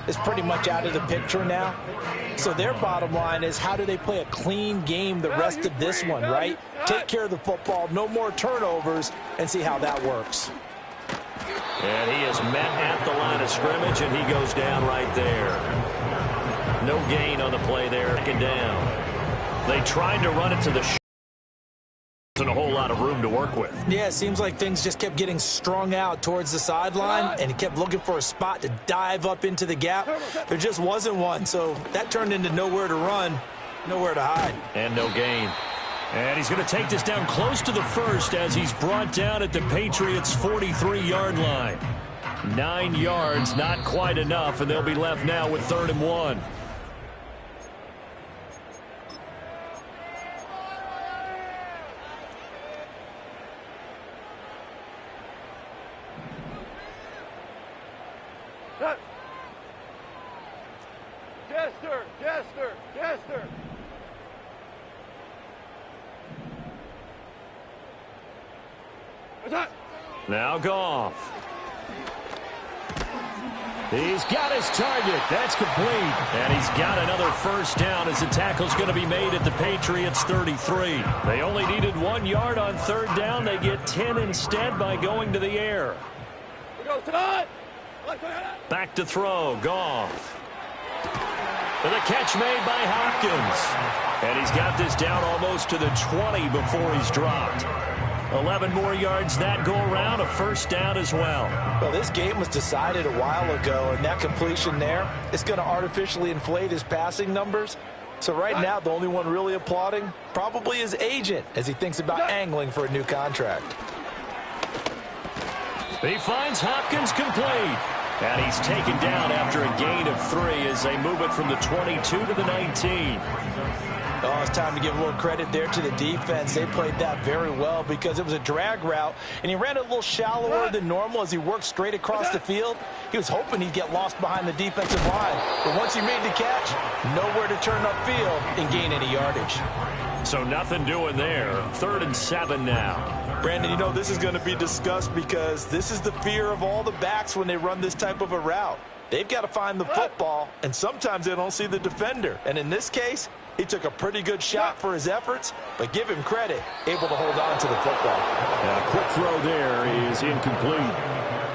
is pretty much out of the picture now. So their bottom line is, how do they play a clean game the rest of this one, right? Take care of the football, no more turnovers, and see how that works. And he is met at the line of scrimmage, and he goes down right there. No gain on the play there. Second down. They tried to run it to the and a whole lot of room to work with. Yeah, it seems like things just kept getting strung out towards the sideline, and he kept looking for a spot to dive up into the gap. There just wasn't one, so that turned into nowhere to run, nowhere to hide. And no gain. And he's going to take this down close to the first as he's brought down at the Patriots' 43-yard line. 9 yards, not quite enough, and they'll be left now with 3rd and 1. Jester. Now Goff. He's got his target. That's complete. And he's got another first down as the tackle's going to be made at the Patriots' 33. They only needed 1 yard on 3rd down. They get 10 instead by going to the air. Back to throw. Goff. And the catch made by Hopkins. And he's got this down almost to the 20 before he's dropped. 11 more yards that go around, a first down as well. Well, this game was decided a while ago, and that completion there is going to artificially inflate his passing numbers. So right now, the only one really applauding probably his agent as he thinks about angling for a new contract. He finds Hopkins complete. And he's taken down after a gain of 3 as they move it from the 22 to the 19. Oh, it's time to give a little credit there to the defense. They played that very well because it was a drag route, and he ran a little shallower than normal as he worked straight across the field. He was hoping he'd get lost behind the defensive line, but once he made the catch, nowhere to turn upfield and gain any yardage. So nothing doing there. 3rd and 7 now. Brandon, you know, this is going to be discussed because this is the fear of all the backs when they run this type of a route. They've got to find the football, and sometimes they don't see the defender. And in this case, he took a pretty good shot for his efforts, but give him credit, able to hold on to the football. A quick throw there is incomplete.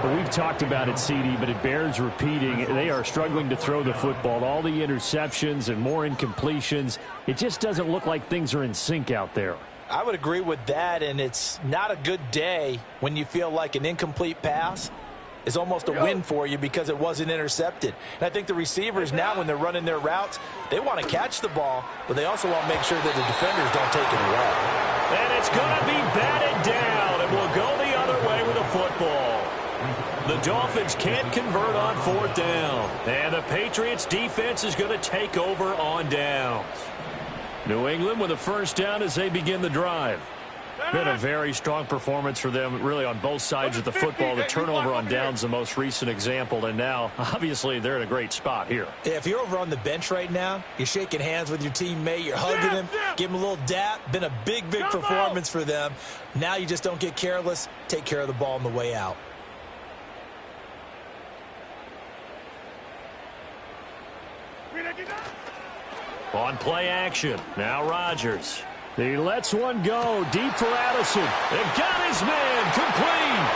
But we've talked about it, CD, but it bears repeating. They are struggling to throw the football. All the interceptions and more incompletions. It just doesn't look like things are in sync out there. I would agree with that, and it's not a good day when you feel like an incomplete pass is almost a win for you because it wasn't intercepted. And I think the receivers now, when they're running their routes, they want to catch the ball, but they also want to make sure that the defenders don't take it away. And it's going to be batted down, and we'll go the other way with a football. The Dolphins can't convert on 4th down, and the Patriots defense is going to take over on downs. New England with a first down as they begin the drive. Been a very strong performance for them, really, on both sides of the football. The turnover on downs, the most recent example, and now, obviously, they're in a great spot here. Yeah, if you're over on the bench right now, you're shaking hands with your teammate, you're hugging him, give him a little dap. Been a big performance for them. Now you just don't get careless. Take care of the ball on the way out. On play action, now Rodgers. He lets one go deep for Addison. They've got his man complete.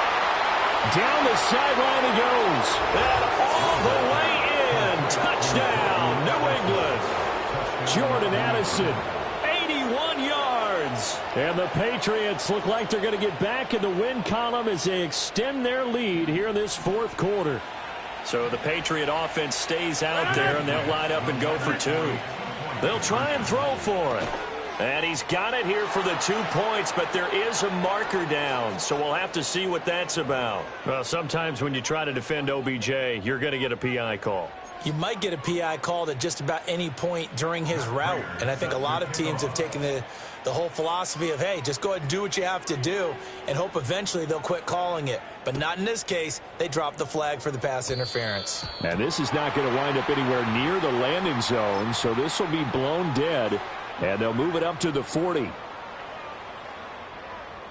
Down the sideline he goes. And all the way in. Touchdown, New England. Jordan Addison, 81 yards. yards. And the Patriots look like they're going to get back in the win column as they extend their lead here in this fourth quarter. So the Patriot offense stays out there, and they'll line up and go for two. They'll try and throw for it. And he's got it here for the 2 points, but there is a marker down, so we'll have to see what that's about. Well, sometimes when you try to defend OBJ, you're going to get a PI call. You might get a PI called at just about any point during his route. And I think a lot of teams have taken the whole philosophy of, hey, just go ahead and do what you have to do and hope eventually they'll quit calling it. But not in this case. They dropped the flag for the pass interference. And this is not going to wind up anywhere near the landing zone, so this will be blown dead, and they'll move it up to the 40.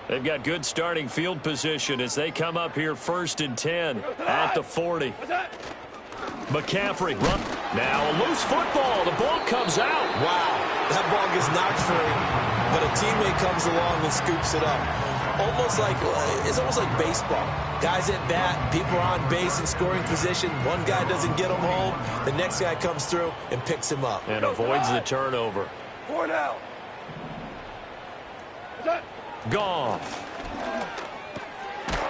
They've got good starting field position as they come up here 1st and 10 at the 40. McCaffrey run. Now a loose football. The ball comes out. Wow. That ball gets knocked free, but a teammate comes along and scoops it up. It's almost like baseball. Guys at bat, people are on base in scoring position. One guy doesn't get him home. The next guy comes through and picks him up. And avoids the turnover. 4 now. Goff.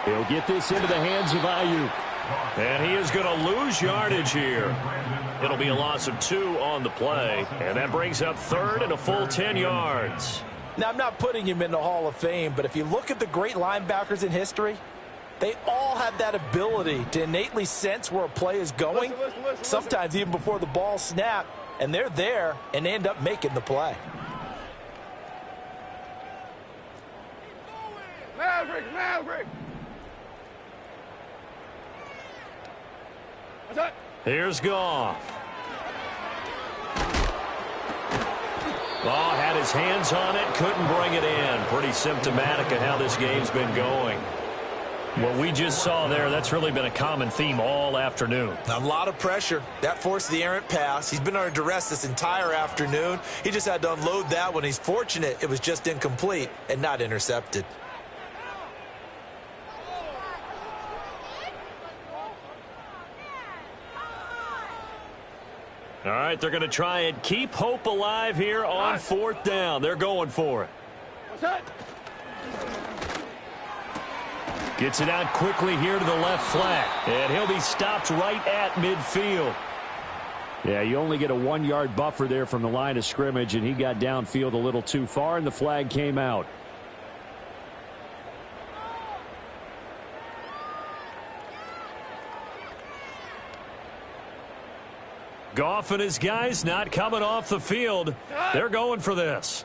He'll get this into the hands of Ayuk. And he is going to lose yardage here. It'll be a loss of 2 on the play. And that brings up 3rd and a full 10 yards. Now, I'm not putting him in the Hall of Fame, but if you look at the great linebackers in history, they all have that ability to innately sense where a play is going, sometimes even before the ball snapped, and they're there and they end up making the play. Maverick. Here's Goff. Ball had his hands on it, couldn't bring it in. Pretty symptomatic of how this game's been going. What we just saw there, that's really been a common theme all afternoon. A lot of pressure. That forced the errant pass. He's been under duress this entire afternoon. He just had to unload that one. He's fortunate it was just incomplete and not intercepted. All right, they're going to try and keep hope alive here on 4th down. They're going for it. Gets it out quickly here to the left flat. And he'll be stopped right at midfield. Yeah, you only get a 1-yard buffer there from the line of scrimmage, and he got downfield a little too far, and the flag came out. Goff and his guys not coming off the field. They're going for this.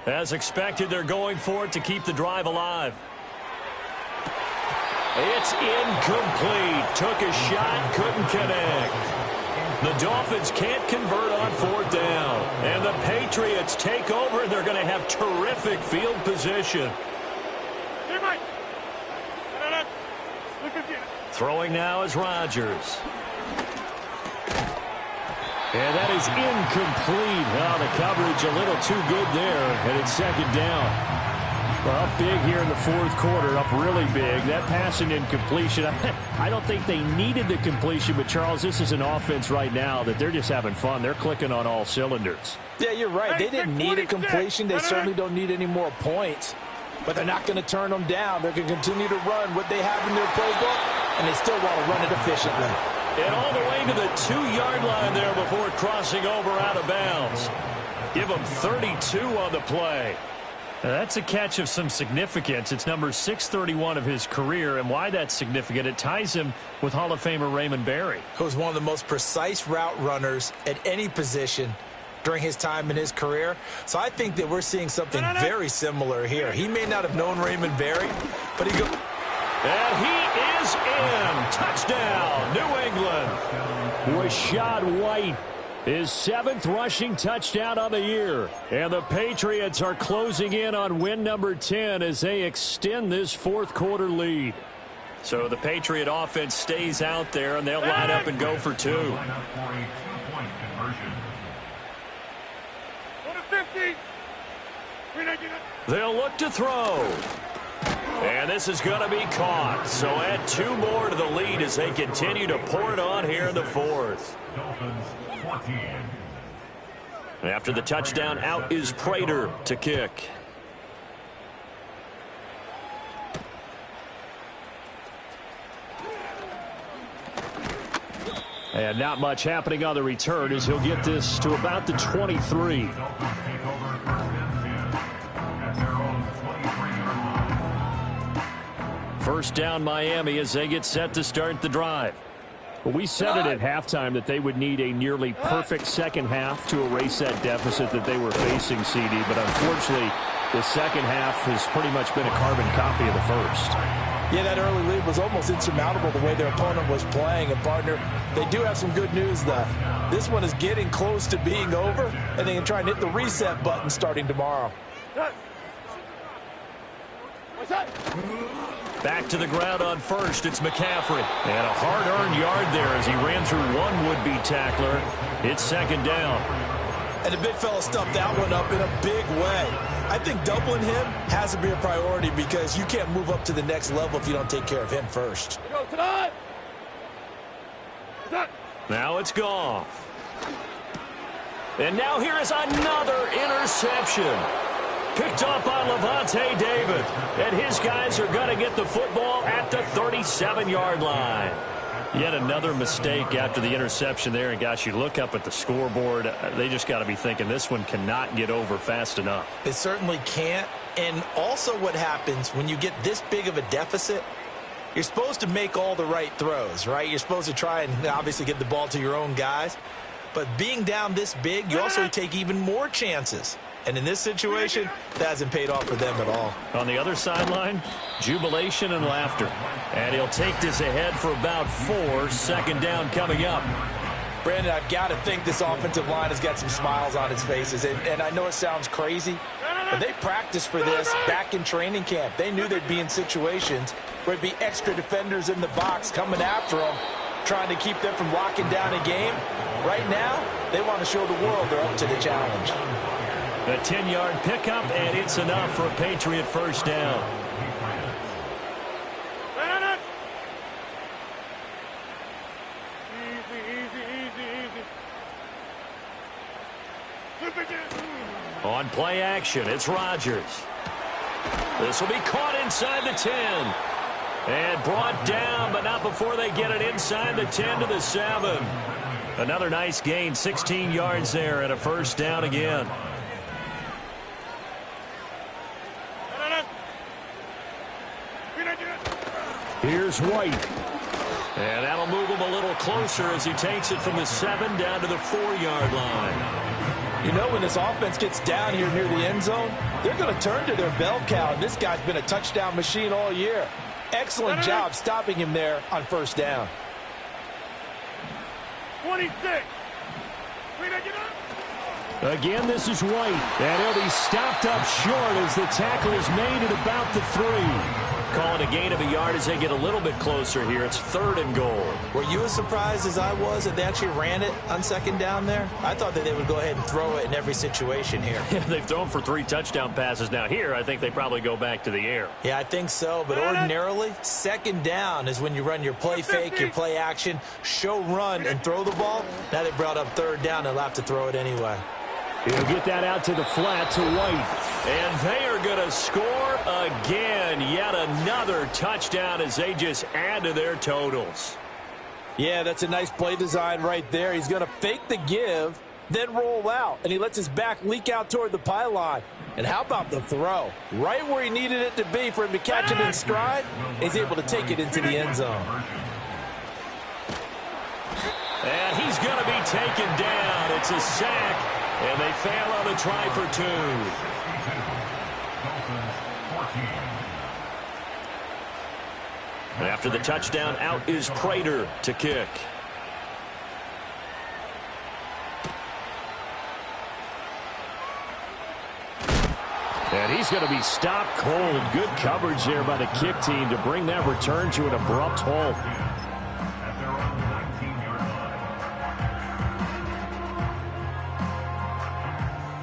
As expected, they're going for it to keep the drive alive. It's incomplete. Took a shot, couldn't connect. The Dolphins can't convert on 4th down. And the Patriots take over, and they're going to have terrific field position. Throwing now is Rodgers. And that is incomplete. Oh, the coverage a little too good there, and it's 2nd down. Well, up big here in the 4th quarter, up really big. That passing incompletion, I don't think they needed the completion, but, Charles, this is an offense right now that they're just having fun. They're clicking on all cylinders. Yeah, you're right. They didn't need a completion. They certainly don't need any more points, but they're not going to turn them down. They're going to continue to run what they have in their playbook, and they still want to run it efficiently. And all the way to the 2-yard line there before crossing over out of bounds. Give him 32 on the play. Now, that's a catch of some significance. It's number 631 of his career, and why that's significant, it ties him with Hall of Famer Raymond Berry, who was one of the most precise route runners at any position during his time in his career. So I think that we're seeing something very similar here. He may not have known Raymond Berry, but he goes... And he is in. Touchdown, New England. Rashad White, his 7th rushing touchdown on the year. And the Patriots are closing in on win number 10 as they extend this 4th quarter lead. So the Patriot offense stays out there, and they'll line up and go for 2. They'll look to throw. And this is going to be caught. So add 2 more to the lead as they continue to pour it on here in the 4th. Dolphins 14. After the touchdown, out is Prater to kick. And not much happening on the return as he'll get this to about the 23. First down Miami as they get set to start the drive. Well, we said it at halftime that they would need a nearly perfect second half to erase that deficit that they were facing, CD. But unfortunately, the second half has pretty much been a carbon copy of the first. Yeah, that early lead was almost insurmountable the way their opponent was playing. And, partner, they do have some good news, though. This one is getting close to being over, and they can try and hit the reset button starting tomorrow. Back to the ground on first, it's McCaffrey. And a hard-earned yard there as he ran through one would-be tackler. It's second down. And the big fella stuffed that one up in a big way. I think doubling him has to be a priority because you can't move up to the next level if you don't take care of him first. Now it's Goff. And now here is another interception. Picked up by Levante David. And his guys are going to get the football at the 37-yard line. Yet another mistake after the interception there. And, gosh, you look up at the scoreboard. They just got to be thinking this one cannot get over fast enough. It certainly can't. And also what happens when you get this big of a deficit, you're supposed to make all the right throws, right? You're supposed to try and obviously get the ball to your own guys. But being down this big, you also take even more chances. And in this situation, that hasn't paid off for them at all. On the other sideline, jubilation and laughter. And he'll take this ahead for about 4. Second down coming up. Brandon, I've got to think this offensive line has got some smiles on its faces. And I know it sounds crazy, but they practiced for this back in training camp. They knew they'd be in situations where there'd be extra defenders in the box coming after them, trying to keep them from locking down a game. Right now, they want to show the world they're up to the challenge. A 10-yard pickup, and it's enough for a Patriot first down. On play action, it's Rodgers. This will be caught inside the 10. And brought down, but not before they get it inside the 10 to the 7. Another nice gain, 16 yards there, and a first down again. Here's White. And that'll move him a little closer as he takes it from the 7 down to the 4-yard line. You know, when this offense gets down here near the end zone, they're going to turn to their bell cow, and this guy's been a touchdown machine all year. Excellent job stopping him there on first down. 26. Again, this is White. And he'll be stopped up short as the tackle is made at about the 3. Calling a gain of a yard as they get a little bit closer here. It's 3rd and goal. Were you as surprised as I was that they actually ran it on second down there? I thought that they would go ahead and throw it in every situation here. They've thrown for 3 touchdown passes now. Here, I think they probably go back to the air. Yeah, I think so. But ordinarily, second down is when you run your play fake, your play action, show run, and throw the ball. Now they brought up 3rd down. They'll have to throw it anyway. He'll get that out to the flat to White. And they are going to score again. Yet another touchdown as they just add to their totals. Yeah, that's a nice play design right there. He's going to fake the give, then roll out. And he lets his back leak out toward the pylon. And how about the throw? Right where he needed it to be for him to catch it in stride. He's able to take it into the end zone. And he's going to be taken down. It's a sack. And they fail on the try for 2. And after the touchdown, out is Prater to kick. And he's going to be stopped cold. Good coverage there by the kick team to bring that return to an abrupt halt.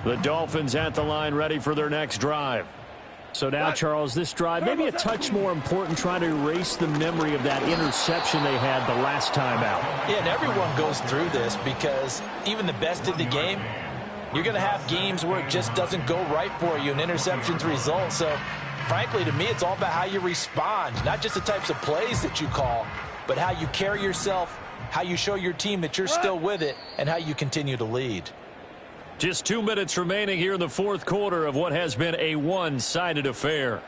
The Dolphins at the line ready for their next drive. So now, Charles, this drive maybe a touch more important, trying to erase the memory of that interception they had the last time out. Yeah, and everyone goes through this because even the best in the game, You're going to have games where it just doesn't go right for you, and interceptions result. So, frankly, to me, it's all about how you respond, not just the types of plays that you call, but how you carry yourself, how you show your team that you're still with it, and how you continue to lead. Just 2 minutes remaining here in the fourth quarter of what has been a one-sided affair.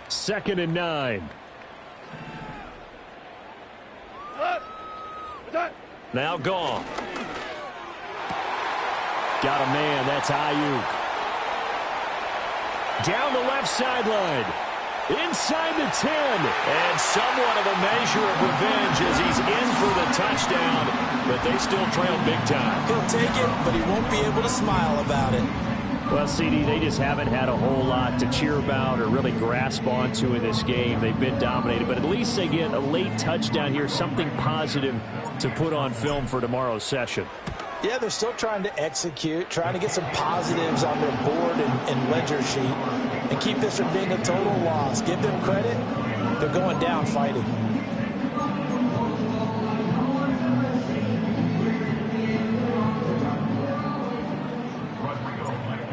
Second and 9. Now Goff. Got a man. That's Ayuk. Down the left sideline. Inside the 10. And somewhat of a measure of revenge as he's in for the touchdown. But they still trail big time. He'll take it, but he won't be able to smile about it. Well, CD, they just haven't had a whole lot to cheer about or really grasp onto in this game. They've been dominated, but at least they get a late touchdown here, something positive to put on film for tomorrow's session. Yeah, they're still trying to execute, trying to get some positives on their board and ledger sheet, and keep this from being a total loss. Give them credit. They're going down fighting.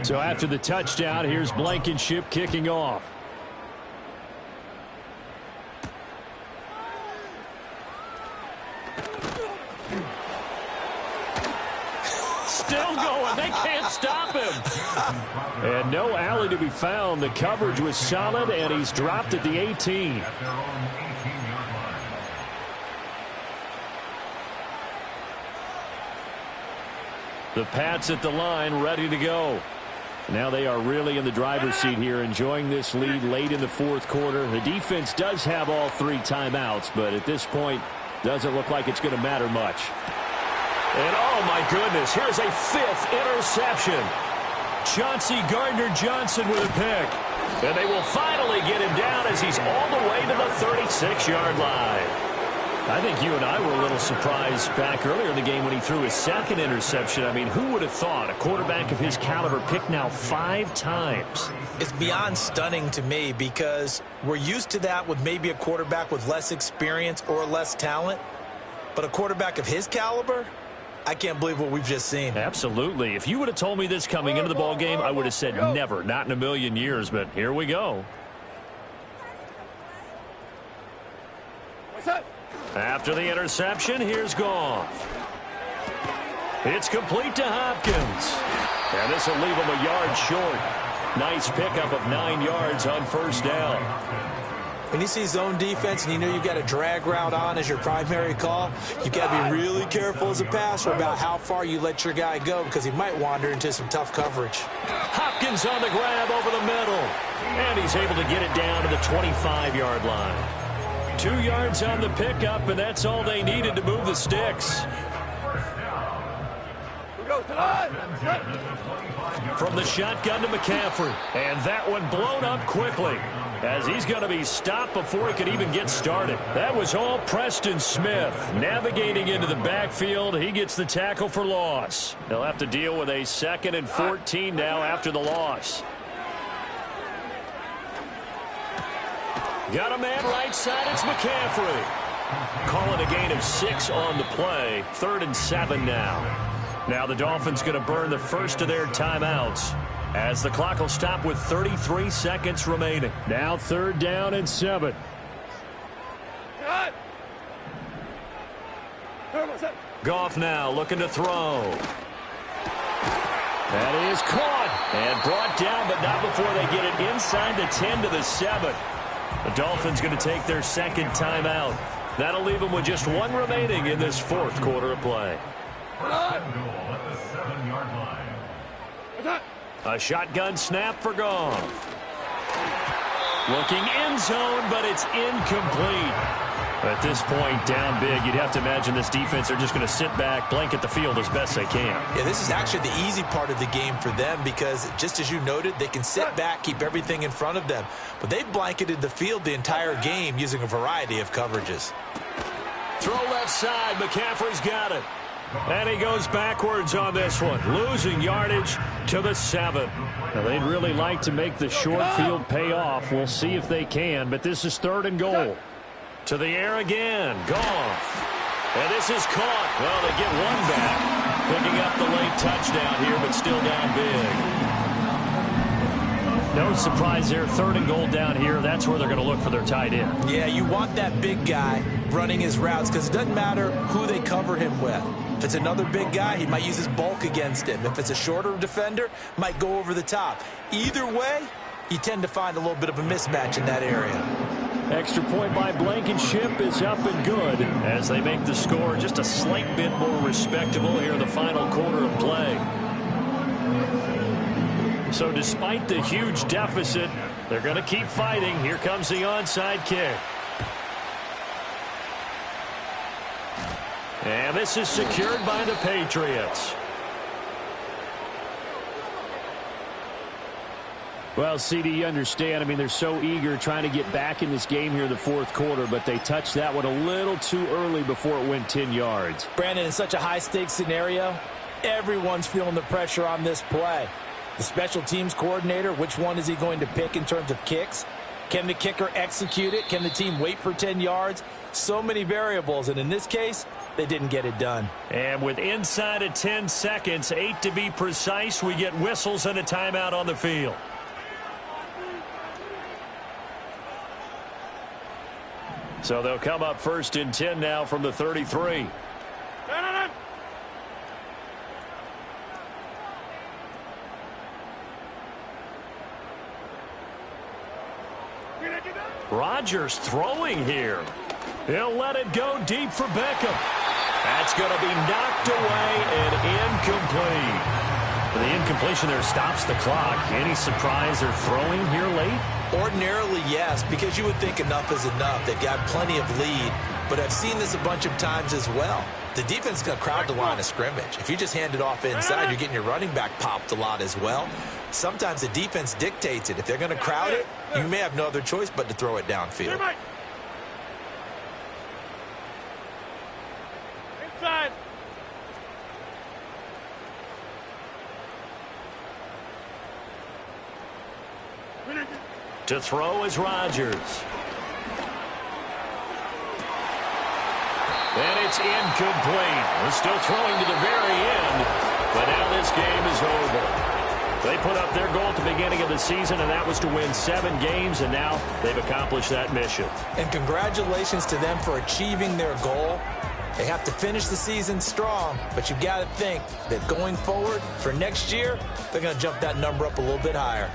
So after the touchdown, here's Blankenship kicking off. Still going. They can't stop him. And no alley to be found. The coverage was solid, and he's dropped at the 18. The Pats at the line, ready to go. Now they are really in the driver's seat here, enjoying this lead late in the fourth quarter. The defense does have all 3 timeouts, but at this point, doesn't look like it's going to matter much. And oh my goodness, here's a 5th interception. Chauncey Gardner-Johnson with a pick. And they will finally get him down as he's all the way to the 36-yard line. I think you and I were a little surprised back earlier in the game when he threw his 2nd interception. I mean, who would have thought a quarterback of his caliber picked now 5 times? It's beyond stunning to me because we're used to that with maybe a quarterback with less experience or less talent. But a quarterback of his caliber, I can't believe what we've just seen. Absolutely. If you would have told me this coming into the ball game, I would have said never, not in a million years. But here we go. What's that? After the interception, here's Goff. It's complete to Hopkins. And this will leave him a yard short. Nice pickup of 9 yards on first down. When you see zone defense and you know you've got a drag route on as your primary call, you've got to be really careful as a passer about how far you let your guy go because he might wander into some tough coverage. Hopkins on the grab over the middle. And he's able to get it down to the 25-yard line. 2 yards on the pickup, and that's all they needed to move the sticks. From the shotgun to McCaffrey. And that one blown up quickly as he's going to be stopped before he could even get started. That was all Preston Smith navigating into the backfield. He gets the tackle for loss. They'll have to deal with a 2nd and 14 now after the loss. Got a man right side. It's McCaffrey. Calling a gain of 6 on the play. 3rd and 7 now. Now the Dolphins going to burn the first of their timeouts as the clock will stop with 33 seconds remaining. Now 3rd down and 7. Goff now looking to throw. That is caught and brought down, but not before they get it inside the 10 to the 7. The Dolphins going to take their 2nd timeout. That'll leave them with just 1 remaining in this 4th quarter of play. A shotgun snap for Goff. Looking end zone, but it's incomplete. At this point, down big, you'd have to imagine this defense are just going to sit back, blanket the field as best they can. Yeah, this is actually the easy part of the game for them because, just as you noted, they can sit back, keep everything in front of them. But they've blanketed the field the entire game using a variety of coverages. Throw left side. McCaffrey's got it. And he goes backwards on this one, losing yardage to the 7. Now, they'd really like to make the short field pay off. We'll see if they can, but this is 3rd and goal. To the air again, Goff. And this is caught. Well, they get one back, picking up the late touchdown here, but still down big. No surprise there, 3rd and goal down here. That's where they're going to look for their tight end. Yeah, you want that big guy running his routes because it doesn't matter who they cover him with. If it's another big guy, he might use his bulk against him. If it's a shorter defender, might go over the top. Either way, you tend to find a little bit of a mismatch in that area. Extra point by Blankenship is up and good as they make the score just a slight bit more respectable here in the final quarter of play. So despite the huge deficit, they're going to keep fighting. Here comes the onside kick. And this is secured by the Patriots. Well, CD, you understand. I mean, they're so eager trying to get back in this game here in the 4th quarter, but they touched that one a little too early before it went 10 yards. Brandon, in such a high-stakes scenario, everyone's feeling the pressure on this play. The special teams coordinator, which one is he going to pick in terms of kicks? Can the kicker execute it? Can the team wait for 10 yards? So many variables, and in this case, they didn't get it done. And with inside of 10 seconds, 8 to be precise, we get whistles and a timeout on the field. So they'll come up 1st and 10 now from the 33. Rodgers throwing here. He'll let it go deep for Beckham. That's going to be knocked away and incomplete. The incompletion there stops the clock. Any surprise they're throwing here late? Ordinarily, yes, because you would think enough is enough. They've got plenty of lead, but I've seen this a bunch of times as well. The defense is going to crowd the line of scrimmage. If you just hand it off inside, you're getting your running back popped a lot as well. Sometimes the defense dictates it. If they're going to crowd it, you may have no other choice but to throw it downfield. Inside. To throw is Rodgers. And it's incomplete. We're still throwing to the very end, but now this game is over. They put up their goal at the beginning of the season, and that was to win 7 games, and now they've accomplished that mission. And congratulations to them for achieving their goal. They have to finish the season strong, but you've got to think that going forward for next year, they're going to jump that number up a little bit higher.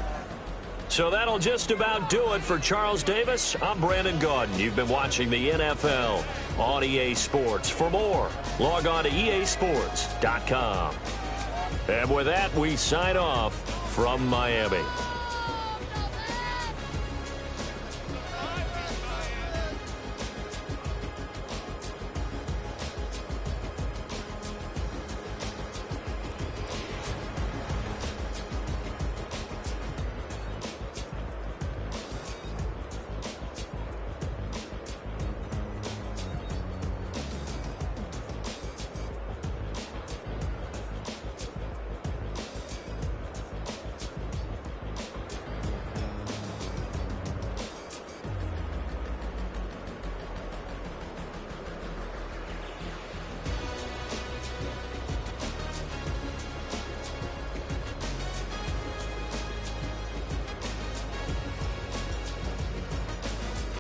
So that'll just about do it for Charles Davis. I'm Brandon Gaudin. You've been watching the NFL on EA Sports. For more, log on to easports.com. And with that, we sign off from Miami.